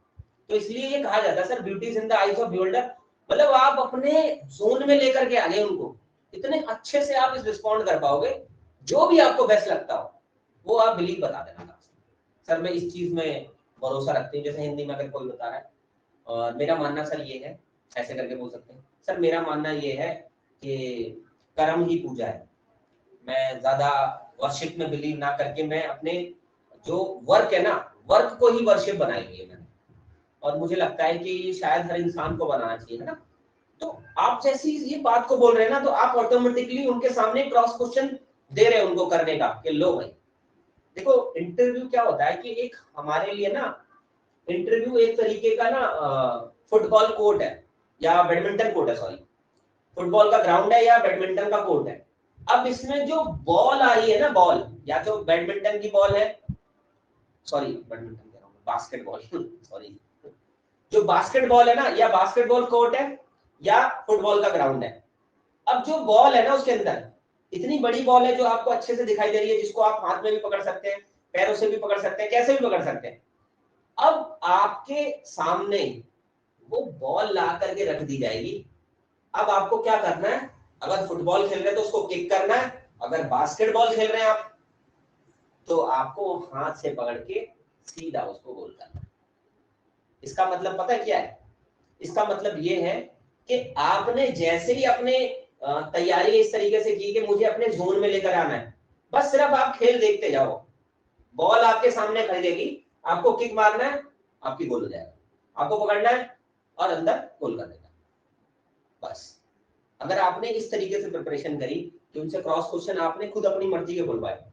तो इसलिए ये कहा जाता है sir beauty is in the eyes of beholder, मतलब आप अपने जोन में लेकर के आ गए उनको, इतने अच्छे से आप इस रिस्पॉन्ड कर पाओगे, जो भी आपको बेस्ट लगता हो वो आप बिलीव बता देना सर मैं इस चीज में भरोसा रखती हूँ, जैसे हिंदी में अगर कोई बता रहा है और मेरा मानना सर ये है, ऐसे करके बोल सकते हैं सर मेरा मानना ये है कि कर्म ही पूजा है, मैं ज्यादा वर्शिप में बिलीव ना करके मैं अपने जो वर्क है ना, वर्क को ही वर्शिप बनाई हुई है मैंने, और मुझे लगता है कि ये शायद हर इंसान को बनाना चाहिए, है ना। तो आप जैसी ये बात को बोल रहे हैं ना तो आप ऑटोमेटिकली उनके सामने क्रॉस क्वेश्चन दे रहे हैं उनको करने का कि लो भाई देखो इंटरव्यू क्या होता है कि एक हमारे लिए ना इंटरव्यू एक तरीके का ना फुटबॉल कोर्ट है या बैडमिंटन कोर्ट है, सॉरी फुटबॉल का ग्राउंड है या बैडमिंटन का कोर्ट है। अब इसमें जो बॉल आ रही है ना, बॉल या जो बैडमिंटन की बॉल है, सॉरी बैडमिंटन कह रहा हूं, बास्केटबॉल सॉरी, जो बास्केटबॉल है ना, या बास्केटबॉल कोर्ट है या फुटबॉल का ग्राउंड है। अब जो बॉल है ना उसके अंदर इतनी बड़ी बॉल है जो आपको अच्छे से दिखाई दे रही है, जिसको आप हाथ में भी पकड़ सकते हैं, पैरों से भी पकड़ सकते हैं, कैसे भी पकड़ सकते हैं। अब आपके सामने वो बॉल ला करके रख दी जाएगी, अब आपको क्या करना है, अगर फुटबॉल खेल रहे हैं तो उसको किक करना है, अगर बास्केटबॉल खेल रहे हैं आप तो आपको हाथ से पकड़ के सीधा उसको गोल करना है। इसका मतलब पता है क्या है? इसका मतलब ये है कि आपने जैसे ही अपने तैयारी इस तरीके से की कि मुझे अपने जोन में लेकर आना है, बस सिर्फ आप खेल देखते जाओ, बॉल आपके सामने खरीदेगी, आपको किक मारना है, आपकी गोल हो जाएगा, आपको पकड़ना है और अंदर गोल कर देना, बस। अगर आपने इस तरीके से प्रिपरेशन करी कि उनसे क्रॉस क्वेश्चन आपने खुद अपनी मर्जी के बुलवाए,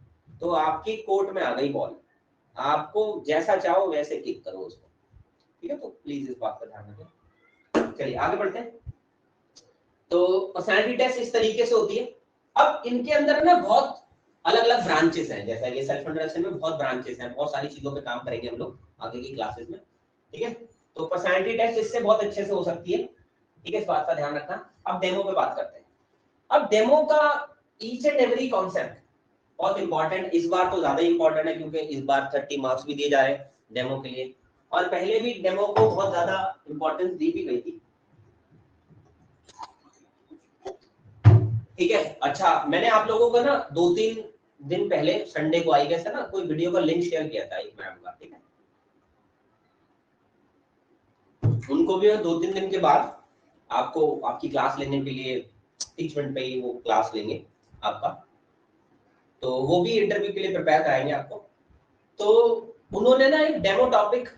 तो आपकी कोर्ट में आ गई बॉल, आपको जैसा चाहो वैसे किक करो उसको, ठीक है। तो प्लीज इस बात का ध्यान रखें। चलिए आगे बढ़ते हैं। तो पर्सनालिटी टेस्ट इस तरीके से होती है। अब इनके अंदर ना बहुत अलग अलग ब्रांचेस हैं, जैसा ये सेल्फ इंट्रोडक्शन में बहुत ब्रांचेस हैं, बहुत सारी चीजों पे काम करेंगे हम लोग आगे की क्लासेस में, ठीक है। तो पर्सनालिटी टेस्ट इससे बहुत अच्छे से हो सकती है, ठीक है, इस बात का ध्यान रखना। अब डेमो पे बात करते हैं। अब डेमो का ईच एंड एवरी कॉन्सेप्ट बहुत इंपॉर्टेंट, इस बार तो ज्यादा इंपॉर्टेंट है क्योंकि इस बार 30 मार्क्स भी दिए जा रहे हैं डेमो के लिए, और पहले भी डेमो को बहुत ज्यादा इंपॉर्टेंस दी भी गई थी। ठीक है। अच्छा, मैंने आप लोगों को ना 2-3 दिन पहले संडे को आई कैसे ना कोई वीडियो का लिंक शेयर किया था एक मैम का, ठीक है। उनको भी 2-3 दिन के बाद आपको आपकी क्लास लेने के लिए 30 मिनट पे ही वो क्लास लेंगे आपका, तो वो भी इंटरव्यू के लिए प्रिपेयर कराएंगे आपको। तो उन्होंने ना एक डेमो टॉपिक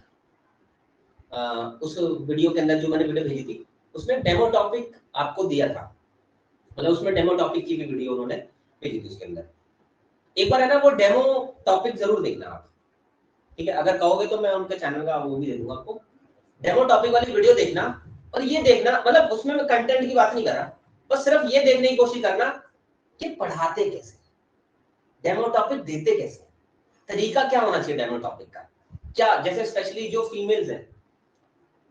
उस वीडियो के अंदर जो मैंने वीडियो भेजी थी उसमें डेमो टॉपिक आपको दिया था, मतलब उसमें डेमो टॉपिक की भी वीडियो उन्होंने भेजी थी। उसके अंदर एक बार है ना वो डेमो टॉपिक जरूर देखना आप, ठीक है। अगर कहोगे तो मैं उनके चैनल का वो भी दे दूंगा आपको, डेमो टॉपिक वाली वीडियो देखना। और ये देखना, मतलब उसमें मैं कंटेंट की बात नहीं कर रहा, बस सिर्फ ये देखने की कोशिश करना कि पढ़ाते कैसे, डेमो टॉपिक देते कैसे, तरीका क्या होना चाहिए डेमो टॉपिक का, क्या जैसे स्पेशली जो फीमेल्स हैं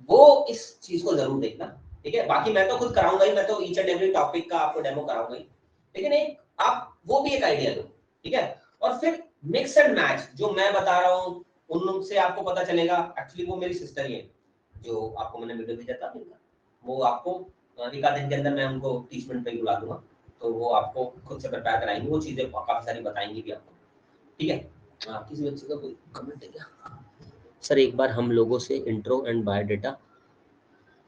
वो इस चीज को जरूर देखना, ठीक है। बाकी मैं तो खुद कराऊंगा ही, मैं तो ईच एंड एवरी टॉपिक का आपको डेमो कराऊंगा ही, लेकिन एक आप वो भी एक आइडिया लो, ठीक है। और फिर मिक्स एंड मैच जो मैं बता रहा हूँ उनसे आपको पता चलेगा। एक्चुअली वो मेरी सिस्टर ही है जो आपको मैंने वीडियो भेजा था, वो आपको एक आध दिन के अंदर मैं उनको 30 मिनट पे बुला दूंगा, तो वो आपको खुद से प्रिपेयर कराएंगे, वो चीजें काफी सारी बताएंगी भी आपको, ठीक है। किसी बच्चे का कोई कमेंट है क्या? सर एक बार हम लोगों से इंट्रो एंड बायोडाटा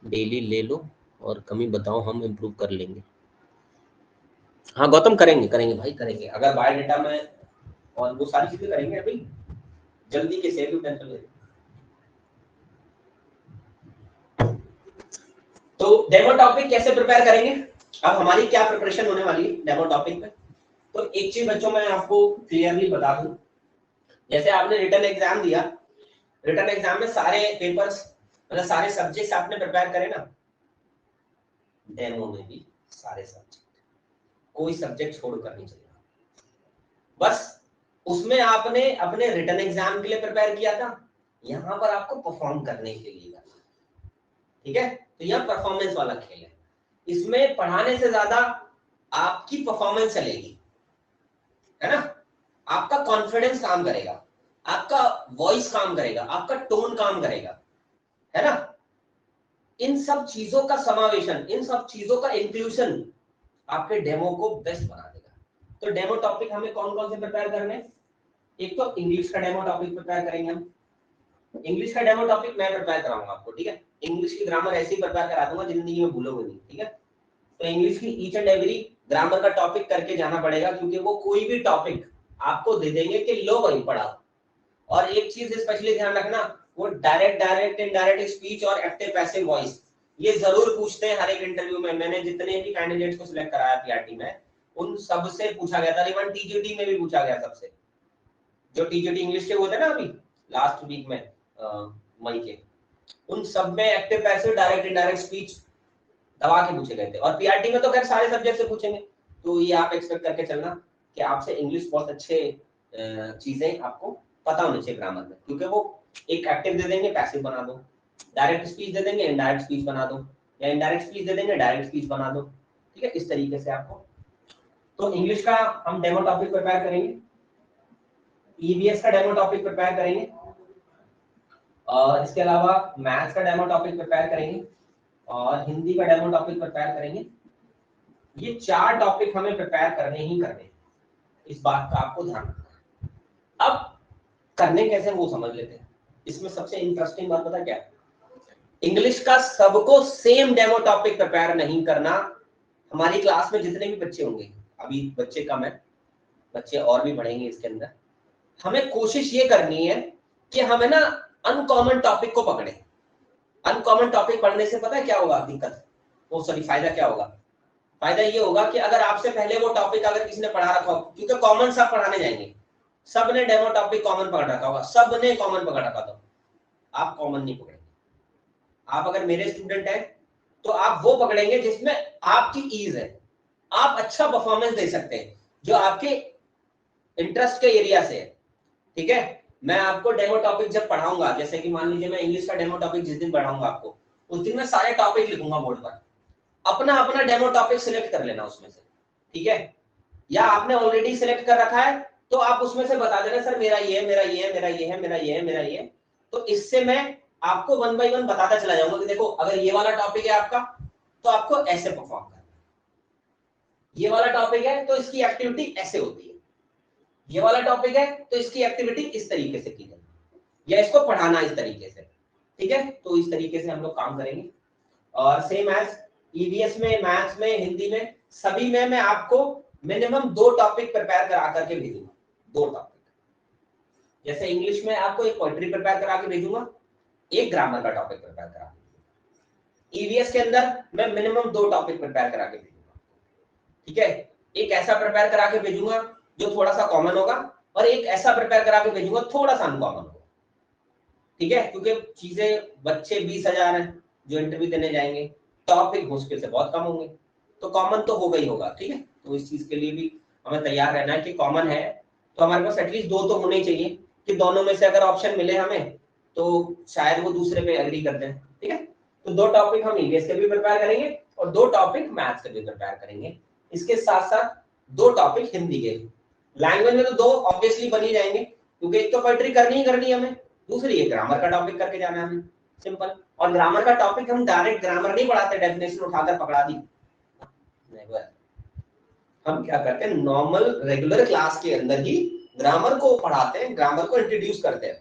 डेली ले लो और कमी बताओ, हम इम्प्रूव कर लेंगे। हाँ गौतम, करेंगे करेंगे भाई करेंगे, अगर बायोडाटा में और वो सारी चीजें करेंगे अभी जल्दी के सेव टेंशन ले। तो डेमो टॉपिक कैसे प्रिपेयर करेंगे, अब हमारी क्या प्रिपरेशन होने वाली है डेमो टॉपिक पे। तो एक चीज बच्चों मैं आपको क्लियरली बता दूं, जैसे आपने रिटन एग्जाम दिया, रिटन एग्जाम में सारे पेपर्स मतलब सारे सब्जेक्ट्स आपने प्रिपेयर करे ना, डेमो में भी सारे सब्जेक्ट, कोई सब्जेक्ट छोड़कर नहीं चलेगा। बस उसमें आपने अपने रिटन एग्जाम के लिए प्रिपेयर किया था, यहां पर आपको परफॉर्म करने के लिए करना, ठीक है। तो यह परफॉर्मेंस वाला खेल है, इसमें पढ़ाने से ज्यादा आपकी परफॉर्मेंस चलेगी, है ना। आपका कॉन्फिडेंस काम करेगा, आपका वॉइस काम करेगा, आपका टोन काम करेगा, है ना। इन सब चीजों का समावेशन, इन सब चीजों का इंक्लूजन आपके डेमो को बेस्ट बना देगा। तो डेमो टॉपिक हमें कौन कौन से प्रिपेयर करने हैं, एक तो इंग्लिश का डेमो टॉपिक प्रिपेयर करेंगे हम, इंग्लिश का डेमो टॉपिक मैं प्रिपेयर कराऊंगा आपको, ठीक है। इंग्लिश की ग्रामर ऐसे ही प्रिपेयर करा दूंगा जिंदगी में भूलोगे नहीं, ठीक है। तो इंग्लिश की ईच एंड एवरी ग्रामर का टॉपिक करके जाना पड़ेगा, क्योंकि वो कोई भी टॉपिक आपको दे देंगे कि लो भाई पढ़ा। और एक चीज स्पेशली ध्यान रखना, वो डायरेक्ट इनडायरेक्ट स्पीच और एक्टिव पैसिव वॉइस ये जरूर पूछते हैं हर एक इंटरव्यू में। मैंने जितने भी कैंडिडेट्स को सिलेक्ट कराया पीआरटी में, उन सब से पूछा गया था, इवन टीजीटी में भी पूछा गया सबसे, जो टीजीटी इंग्लिश के हुए थे ना अभी लास्ट वीक में मई के, उन सब में active passive direct indirect speech दबा के पूछे गए थे। और पीआरटी में तो खैर सारे सब्जेक्ट से पूछेंगे, तो ये आप एक्सपेक्ट करके चलना कि आपसे इंग्लिश बहुत अच्छे चीजें आपको पता होनी चाहिए ग्रामर में, क्योंकि वो एक एक्टिव दे देंगे पैसिव बना दो, डायरेक्ट स्पीच दे देंगे इनडायरेक्ट स्पीच बना दो, या इनडायरेक्ट स्पीच दे देंगे डायरेक्ट स्पीच बना दो, ठीक है। इस तरीके से आपको, तो इंग्लिश का हम डेमो टॉपिक प्रिपेयर करेंगे, ईवीएस का डेमो टॉपिक प्रिपेयर करेंगे, और इसके अलावा मैथ्स का डेमो टॉपिक प्रिपेयर करेंगे, और हिंदी का डेमो टॉपिक प्रिपेयर करेंगे। ये 4 टॉपिक हमें प्रिपेयर करने ही करने, इस बात का आपको ध्यान रखना है। अब करने कैसे वो समझ लेते हैं। इसमें सबसे इंटरेस्टिंग बात पता क्या है, इंग्लिश का सबको सेम डेमो टॉपिक प्रिपेयर नहीं करना। हमारी क्लास में जितने भी बच्चे होंगे, अभी बच्चे कम है, बच्चे और भी बढ़ेंगे इसके अंदर, हमें कोशिश ये करनी है कि हमें ना अनकॉमन टॉपिक को पकड़े। अनकॉमन टॉपिक पढ़ने से पता है क्या होगा दिक्कत, वो सॉरी फायदा क्या होगा, फायदा ये होगा कि अगर आपसे पहले वो टॉपिक अगर किसी ने पढ़ा रखा हो, क्योंकि कॉमन सब पढ़ाने जाएंगे, सबने डेमो टॉपिक कॉमन पकड़ रखा होगा, सबने कॉमन पकड़ रखा था, आप कॉमन नहीं पकड़ेंगे। आप अगर मेरे स्टूडेंट हैं तो आप वो पकड़ेंगे जिसमें आपकी ईज है, आप अच्छा परफॉर्मेंस दे सकते हैं, जो आपके इंटरेस्ट के एरिया से है, ठीक है। मैं आपको डेमो टॉपिक जब पढ़ाऊंगा, जैसे कि मान लीजिए मैं इंग्लिश का डेमो टॉपिक जिस दिन पढ़ाऊंगा आपको, उस दिन मैं सारे टॉपिक लिखूंगा बोर्ड पर, अपना अपना डेमो टॉपिक सिलेक्ट कर लेना उसमें से, ठीक है। या आपने ऑलरेडी सिलेक्ट कर रखा है तो आप उसमें से बता देना सर मेरा ये है, मेरा ये है, मेरा ये है, मेरा ये है, मेरा ये है। तो इससे मैं आपको 1 बाय 1 बताता चला जाऊंगा कि देखो अगर ये वाला टॉपिक है आपका तो आपको ऐसे परफॉर्म करना है, ये वाला टॉपिक है तो इसकी एक्टिविटी ऐसे होती है, ये वाला टॉपिक है तो इसकी एक्टिविटी इस तरीके से की जाएगी, या इसको पढ़ाना इस तरीके से, ठीक है। तो इस तरीके से हम लोग काम करेंगे। और सेम एज ईवीएस में, मैथ्स में, हिंदी में, सभी में मैं आपको मिनिमम 2 टॉपिक प्रिपेयर करा करके भेजूंगा, 2 टॉपिक। जैसे इंग्लिश में आपको एक पोएट्री प्रिपेयर करा के भेजूंगा, एक ग्रामर का टॉपिक प्रिपेयर करा के। ईवीएस के अंदर मैं मिनिमम 2 टॉपिक प्रिपेयर करा के भेजूंगा, ठीक है। एक ऐसा प्रिपेयर करा के भेजूंगा जो थोड़ा सा कॉमन होगा, और एक ऐसा प्रिपेयर करा के भेजूंगा थोड़ा सा अनकॉमन होगा, ठीक है। क्योंकि चीजें, बच्चे 20,000 हैं जो इंटरव्यू देने जाएंगे, टॉपिक मुश्किल से बहुत कम होंगे, तो कॉमन तो होगा ही होगा, ठीक है। तो इस चीज के लिए भी हमें तैयार रहना है कि कॉमन है तो हमारे पास एटलीस्ट 2 तो होने ही चाहिए, कि दोनों में से अगर ऑप्शन मिले हमें तो शायद वो दूसरे पे एग्री कर दें, ठीक है। तो 2 टॉपिक हम ईवीएस के भी प्रिपेयर करेंगे और 2 टॉपिक मैथ्स के भी प्रिपेयर करेंगे। इसके साथ साथ 2 टॉपिक हिंदी के। लैंग्वेज में तो 2 ऑब्वियसली बन ही जाएंगे, क्योंकि एक तो पोएट्री करनी ही करनी है हमें, दूसरी एक ग्रामर का टॉपिक करके जाना है हमें, सिंपल। और ग्रामर का टॉपिक हम डायरेक्ट ग्रामर नहीं पढ़ाते, डेफिनेशन उठाकर पकड़ा दी, हम क्या करते हैं, नॉर्मल रेगुलर क्लास के अंदर ही ग्रामर को पढ़ाते हैं, ग्रामर को इंट्रोड्यूस करते हैं,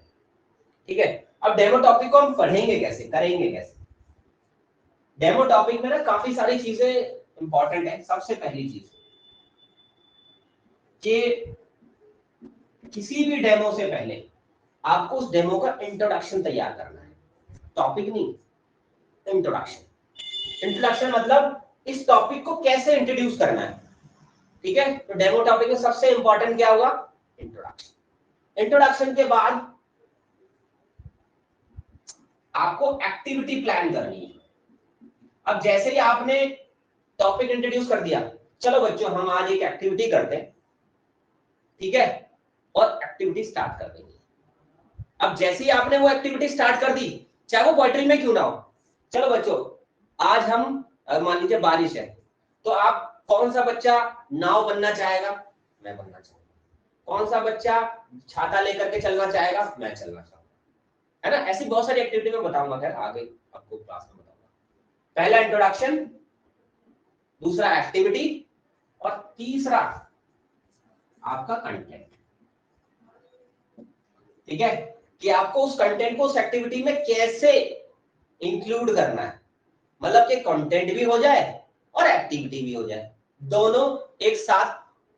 ठीक है। अब डेमो टॉपिक को हम पढ़ेंगे कैसे, करेंगे कैसे? डेमो टॉपिक में ना काफी सारी चीजें इंपॉर्टेंट है। सबसे पहली चीज कि किसी भी डेमो से पहले आपको उस डेमो का इंट्रोडक्शन तैयार करना है, टॉपिक नहीं, इंट्रोडक्शन। इंट्रोडक्शन मतलब इस टॉपिक को कैसे इंट्रोड्यूस करना है, ठीक है। तो डेमो टॉपिक में सबसे इंपॉर्टेंट क्या होगा, इंट्रोडक्शन। इंट्रोडक्शन के बाद आपको एक्टिविटी प्लान करनी है। अब जैसे ही आपने टॉपिक इंट्रोड्यूस कर दिया, चलो बच्चों हम आज एक एक्टिविटी करते हैं, ठीक है, और एक्टिविटी स्टार्ट कर देंगे। अब जैसे ही आपने वो एक्टिविटी स्टार्ट कर दी, चाहे वो पोएट्री में क्यों ना हो, चलो बच्चों आज हम, मान लीजिए बारिश है, तो आप कौन सा बच्चा नाव बनना चाहेगा, मैं बनना चाहूंगा। कौन सा बच्चा छाता लेकर के चलना चाहेगा, मैं चलना चाहूंगा, है ना। ऐसी बहुत सारी एक्टिविटी मैं बताऊंगा, खैर आगे आपको क्लास में बताऊंगा। पहला इंट्रोडक्शन, दूसरा एक्टिविटी, और तीसरा आपका कंटेंट, ठीक है, कि आपको उस कंटेंट को उस एक्टिविटी में कैसे इंक्लूड करना है, मतलब कि कंटेंट भी हो जाए और एक्टिविटी भी हो जाए, दोनों एक साथ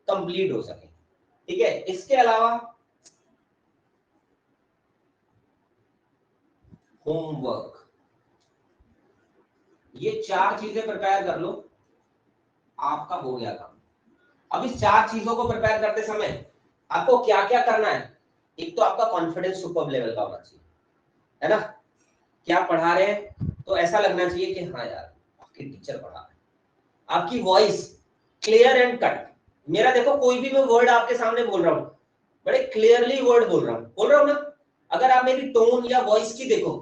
कंप्लीट हो सके, ठीक है। इसके अलावा होमवर्क, ये 4 चीजें प्रिपेयर कर लो, आपका हो गया काम। अब इस 4 चीजों को प्रिपेयर करते समय आपको क्या क्या करना है, एक तो आपका कॉन्फिडेंस सुपर लेवल का होना चाहिए, है ना। क्या पढ़ा रहे हैं तो ऐसा लगना चाहिए कि हाँ यार आपके टीचर पढ़ा रहे हैं। आपकी वॉइस क्लियर एंड कट, मेरा देखो कोई भी मैं वर्ड आपके सामने बोल रहा हूँ, बड़े क्लियरली वर्ड बोल रहा हूँ ना। अगर आप मेरी टोन या वॉइस की देखो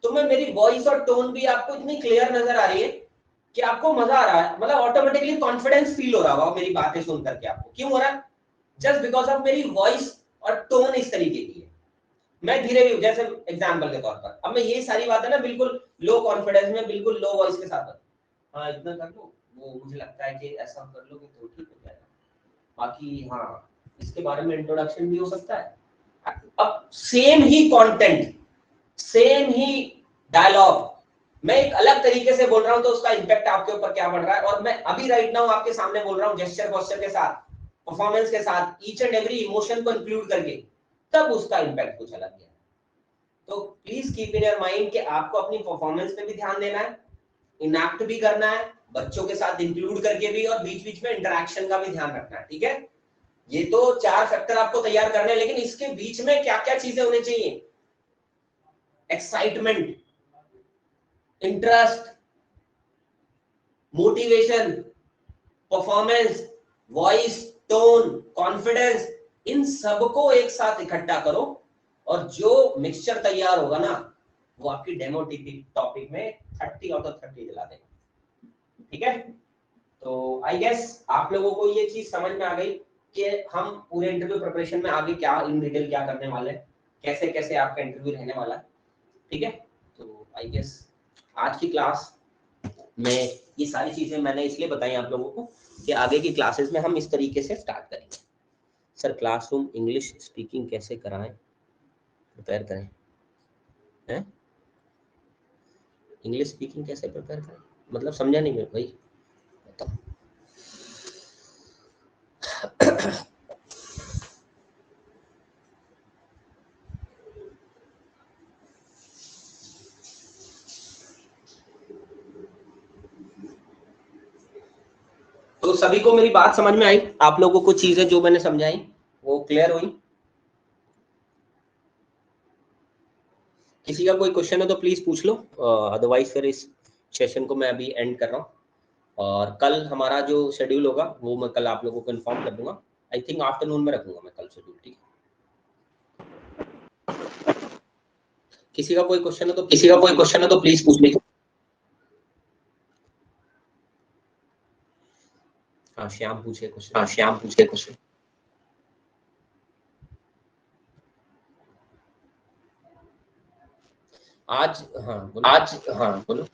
तो मैं, मेरी वॉइस और टोन भी आपको इतनी क्लियर नजर आ रही है कि आपको मजा आ रहा है, मतलब ऑटोमेटिकली कॉन्फिडेंस फील हो रहा होगा मेरी बातें सुन करके। आपको क्यों हो रहा है, जस्ट बिकॉज ऑफ मेरी वॉइस और टोन इस तरीके की है। मैं धीरे भी, जैसे एग्जांपल के तौर पर, अब मैं ये सारी बातें ना बिल्कुल लो कॉन्फिडेंस में, बिल्कुल लो वॉइस के साथ, हाँ इतना कर लो, वो मुझे लगता है कि ऐसा कर लोगे तो ठीक हो जाएगा, बाकी हाँ इसके बारे में इंट्रोडक्शन भी हो सकता है। अब सेम ही कंटेंट, सेम ही डायलॉग मैं एक अलग तरीके से बोल रहा हूं तो उसका इंपैक्ट आपके ऊपर क्या पड़ रहा है, और मैं अभी राइट नाउ आपके सामने बोल रहा हूं जेस्चर पोस्चर के साथ, परफॉर्मेंस के साथ, ईच एंड एवरी इमोशन को इंक्लूड करके, तब उसका इंपैक्ट कुछ अलग है। तो please keep in your mind कि आपको अपनी परफॉर्मेंस पे भी ध्यान देना है, इनैक्ट भी करना है, बच्चों के साथ इंक्लूड करके भी, और बीच बीच में इंटरेक्शन का भी ध्यान रखना है, ठीक है। ये तो 4 फैक्टर आपको तैयार करने हैं, लेकिन इसके बीच में क्या क्या चीजें होनी चाहिए, excitement, interest, motivation, performance, voice, tone, confidence, इन सबको एक साथ इकट्ठा करो, और जो मिक्सचर तैयार होगा ना वो आपकी डेमो टॉपिक में 30 आउट ऑफ 30 दिला देगा, ठीक है। तो आई गेस आप लोगों को ये चीज समझ में आ गई कि हम पूरे इंटरव्यू प्रिपरेशन में आगे क्या इन डिटेल क्या करने वाले हैं, कैसे कैसे आपका इंटरव्यू रहने वाला है, ठीक है। तो आई गेस आज की क्लास में ये सारी चीजें मैंने इसलिए बताई आप लोगों को कि आगे की क्लासेस में हम इस तरीके से स्टार्ट करेंगे। सर क्लासरूम इंग्लिश स्पीकिंग कैसे कराएं, प्रिपेयर करें हैं? इंग्लिश स्पीकिंग कैसे प्रिपेयर करें मतलब समझा नहीं मैं भाई, बताओ। तो सभी को मेरी बात समझ में आई? आप लोगों को चीजें जो मैंने समझाई वो क्लियर हुई? किसी का कोई क्वेश्चन है तो प्लीज पूछ लो, अदरवाइज फिर इस सेशन को मैं अभी एंड कर रहा हूँ। और कल हमारा जो शेड्यूल होगा वो मैं कल आप लोगों को इन्फॉर्म कर दूंगा। आई थिंक आफ्टरनून में रखूंगा मैं कल शेड्यूल, ठीक है? किसी का कोई क्वेश्चन है तो प्लीज पूछ लीजिए। हाँ श्याम पूछे क्वेश्चन। आज बोलो।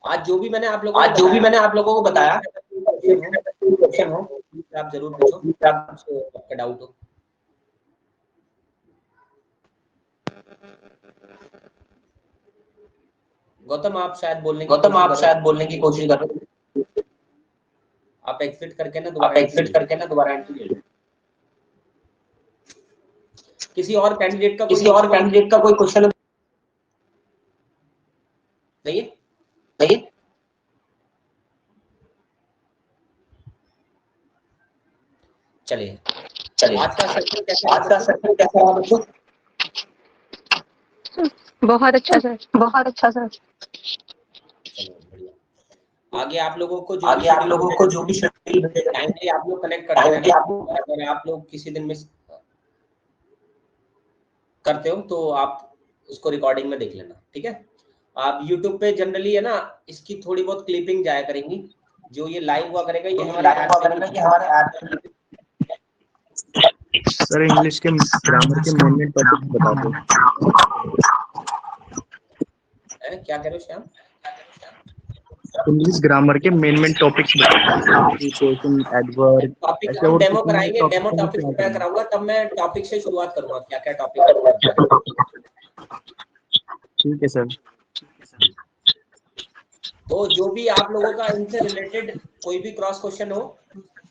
आज जो भी मैंने आप लोगों को बताया क्वेश्चन हो आप जरूर पूछो, आपका डाउट हो। गौतम आप शायद बोलने की कोशिश कर रहे हो। आप एग्जिट करके ना दोबारा एंट्री ले लो। किसी और कैंडिडेट का कोई क्वेश्चन नहीं है? चलिए आज का सेशन कैसा रहा बच्चों? बहुत अच्छा सर। चलो बढ़िया। आगे आप लोगों को जो भी शेड्यूल टाइमली आप लोग कनेक्ट करते रहना। अगर आप लोग किसी दिन मिस करते हो तो आप उसको रिकॉर्डिंग में देख लेना, ठीक है? आप YouTube पे जनरली है ना इसकी थोड़ी बहुत क्लिपिंग जाया करेंगी। जो ये लाइव हुआ करेगा ये हमारे ऐप पे। सर इंग्लिश के ग्रामर के मेन टॉपिक बता दो। क्या कह रहे हो श्याम? इंग्लिश ग्रामर के मेन टॉपिक्स बता दो। एडवर्ब टॉपिक हम डेमो कराएंगे, डेमो टॉपिक प्रिपेयर कराऊंगा तब मैं टॉपिक से शुरुआत करूंगा, क्या क्या टॉपिक। ठीक है सर। तो जो भी आप लोगों का इनसे रिलेटेड कोई भी क्रॉस क्वेश्चन हो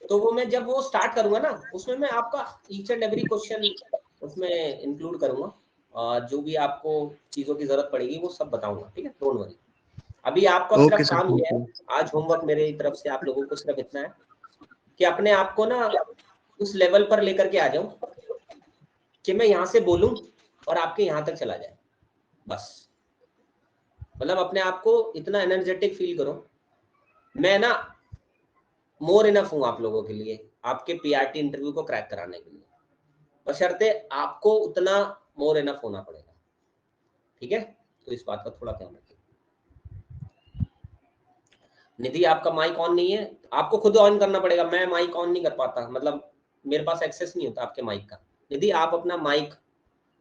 तो वो मैं जब वो स्टार्ट करूंगा ना उसमें मैं आपका ईच एंड एवरी क्वेश्चन उसमें इंक्लूड करूंगा और जो भी आपको चीजों की जरूरत पड़ेगी वो सब बताऊंगा, ठीक है? Don't worry. अभी आपका सिर्फ काम ये है, आज होमवर्क मेरे तरफ से आप लोगों को सिर्फ इतना है कि अपने आप को ना उस लेवल पर लेकर के आ जाऊं कि मैं यहाँ से बोलूं और आपके यहाँ तक चला जाए, बस। मतलब अपने आप को इतना एनर्जेटिक फील करो, मैं ना मोर इनफ हूं आप लोगों के लिए, आपके पीआरटी इंटरव्यू को क्रैक कराने के लिए, बशर्ते आपको उतना मोर इनफ होना पड़ेगा, ठीक है? तो इस बात का थोड़ा ध्यान रखिए। निधि आपका माइक ऑन नहीं है, आपको खुद ऑन करना पड़ेगा, मैं माइक ऑन नहीं कर पाता, मतलब मेरे पास एक्सेस नहीं होता आपके माइक का। निधि आप अपना माइक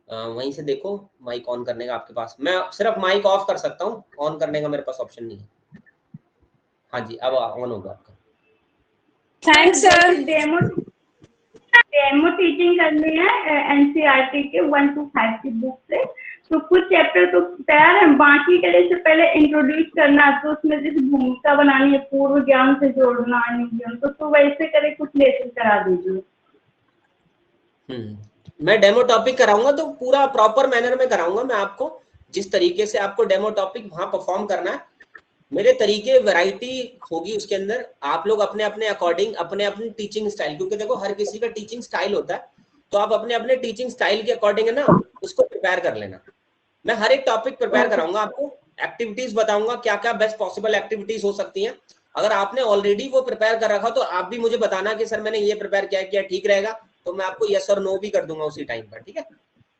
वहीं से देखो, माइक ऑन करने का आपके पास, मैं सिर्फ माइक ऑफ कर सकता हूँ, ऑन करने का मेरे पास ऑप्शन नहीं है। हाँ जी अब ऑन होगा आपका। Thanks sir. डेमो टीचिंग करनी है एनसीईआरटी के 1 to 5 की बुक से, तो कुछ चैप्टर तो तैयार है, बाकी के लिए से पहले इंट्रोड्यूस करना है, तो उसमें जैसे भूमिका बनानी है, पूर्व ज्ञान से जोड़ना है, तो वैसे करे कुछ लेसन करा दीजिए। मैं डेमो टॉपिक कराऊंगा तो पूरा प्रॉपर मैनर में कराऊंगा मैं आपको, जिस तरीके से आपको डेमो टॉपिक वहां परफॉर्म करना है, मेरे तरीके वैरायटी होगी उसके अंदर, आप लोग अपने अपने अकॉर्डिंग अपने अपनी टीचिंग स्टाइल, क्योंकि देखो हर किसी का टीचिंग स्टाइल होता है, तो आप अपने अपने टीचिंग स्टाइल के अकॉर्डिंग है ना उसको प्रिपेयर कर लेना। मैं हर एक टॉपिक प्रिपेयर कराऊंगा आपको, एक्टिविटीज बताऊंगा क्या क्या बेस्ट पॉसिबल एक्टिविटीज हो सकती हैं। अगर आपने ऑलरेडी वो प्रिपेयर कर रखा तो आप भी मुझे बताना कि सर मैंने ये प्रिपेयर किया ठीक रहेगा, तो मैं आपको यस और नो भी कर दूंगा उसी टाइम पर, ठीक है?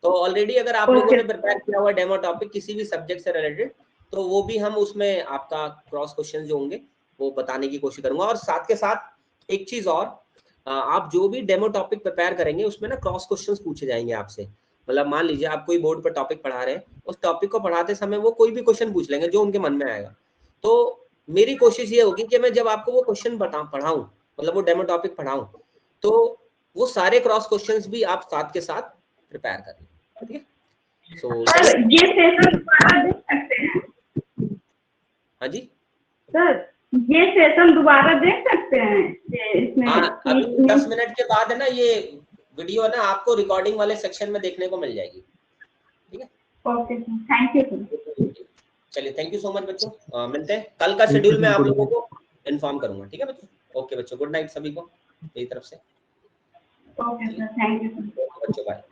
तो ऑलरेडी अगर आप लोगों ने प्रिपेयर किया हुआ डेमो टॉपिक किसी भी सब्जेक्ट से रिलेटेड, तो वो भी हम उसमें आपका क्रॉस क्वेश्चन जो होंगे वो बताने की कोशिश करूंगा। और साथ के साथ एक चीज और, आप जो भी डेमो टॉपिक प्रिपेयर करेंगे उसमें ना क्रॉस क्वेश्चंस पूछे जाएंगे आपसे। मतलब मान लीजिए आप कोई बोर्ड पर टॉपिक पढ़ा रहे हैं, उस टॉपिक को पढ़ाते समय वो कोई भी क्वेश्चन पूछ लेंगे जो उनके मन में आएगा, तो मेरी कोशिश ये होगी कि मैं जब आपको वो क्वेश्चन पढ़ाऊं, मतलब वो डेमो टॉपिक पढ़ाऊं, तो वो सारे क्रॉस क्वेश्चंस भी आप साथ के साथ प्रिपेयर कर लें, ठीक है। सर ये सेशन दोबारा देख सकते हैं? हाँ जी सर ये सेशन दोबारा देख सकते हैं इसमें? हाँ, अभी 10 मिनट के बाद है ना ये वीडियो है ना, आपको रिकॉर्डिंग वाले सेक्शन में देखने को मिल जाएगी, ठीक है। Okay sir, thank you sir. चलिए, थैंक यू सो मच बच्चों, मिलते हैं कल का शेड्यूल मैं आप लोगों को इन्फॉर्म करूंगा, ठीक है बच्चों। ओके बच्चों, गुड नाइट सभी को मेरी तरफ से। Okay sir, thank you sir. बच्चों बाय।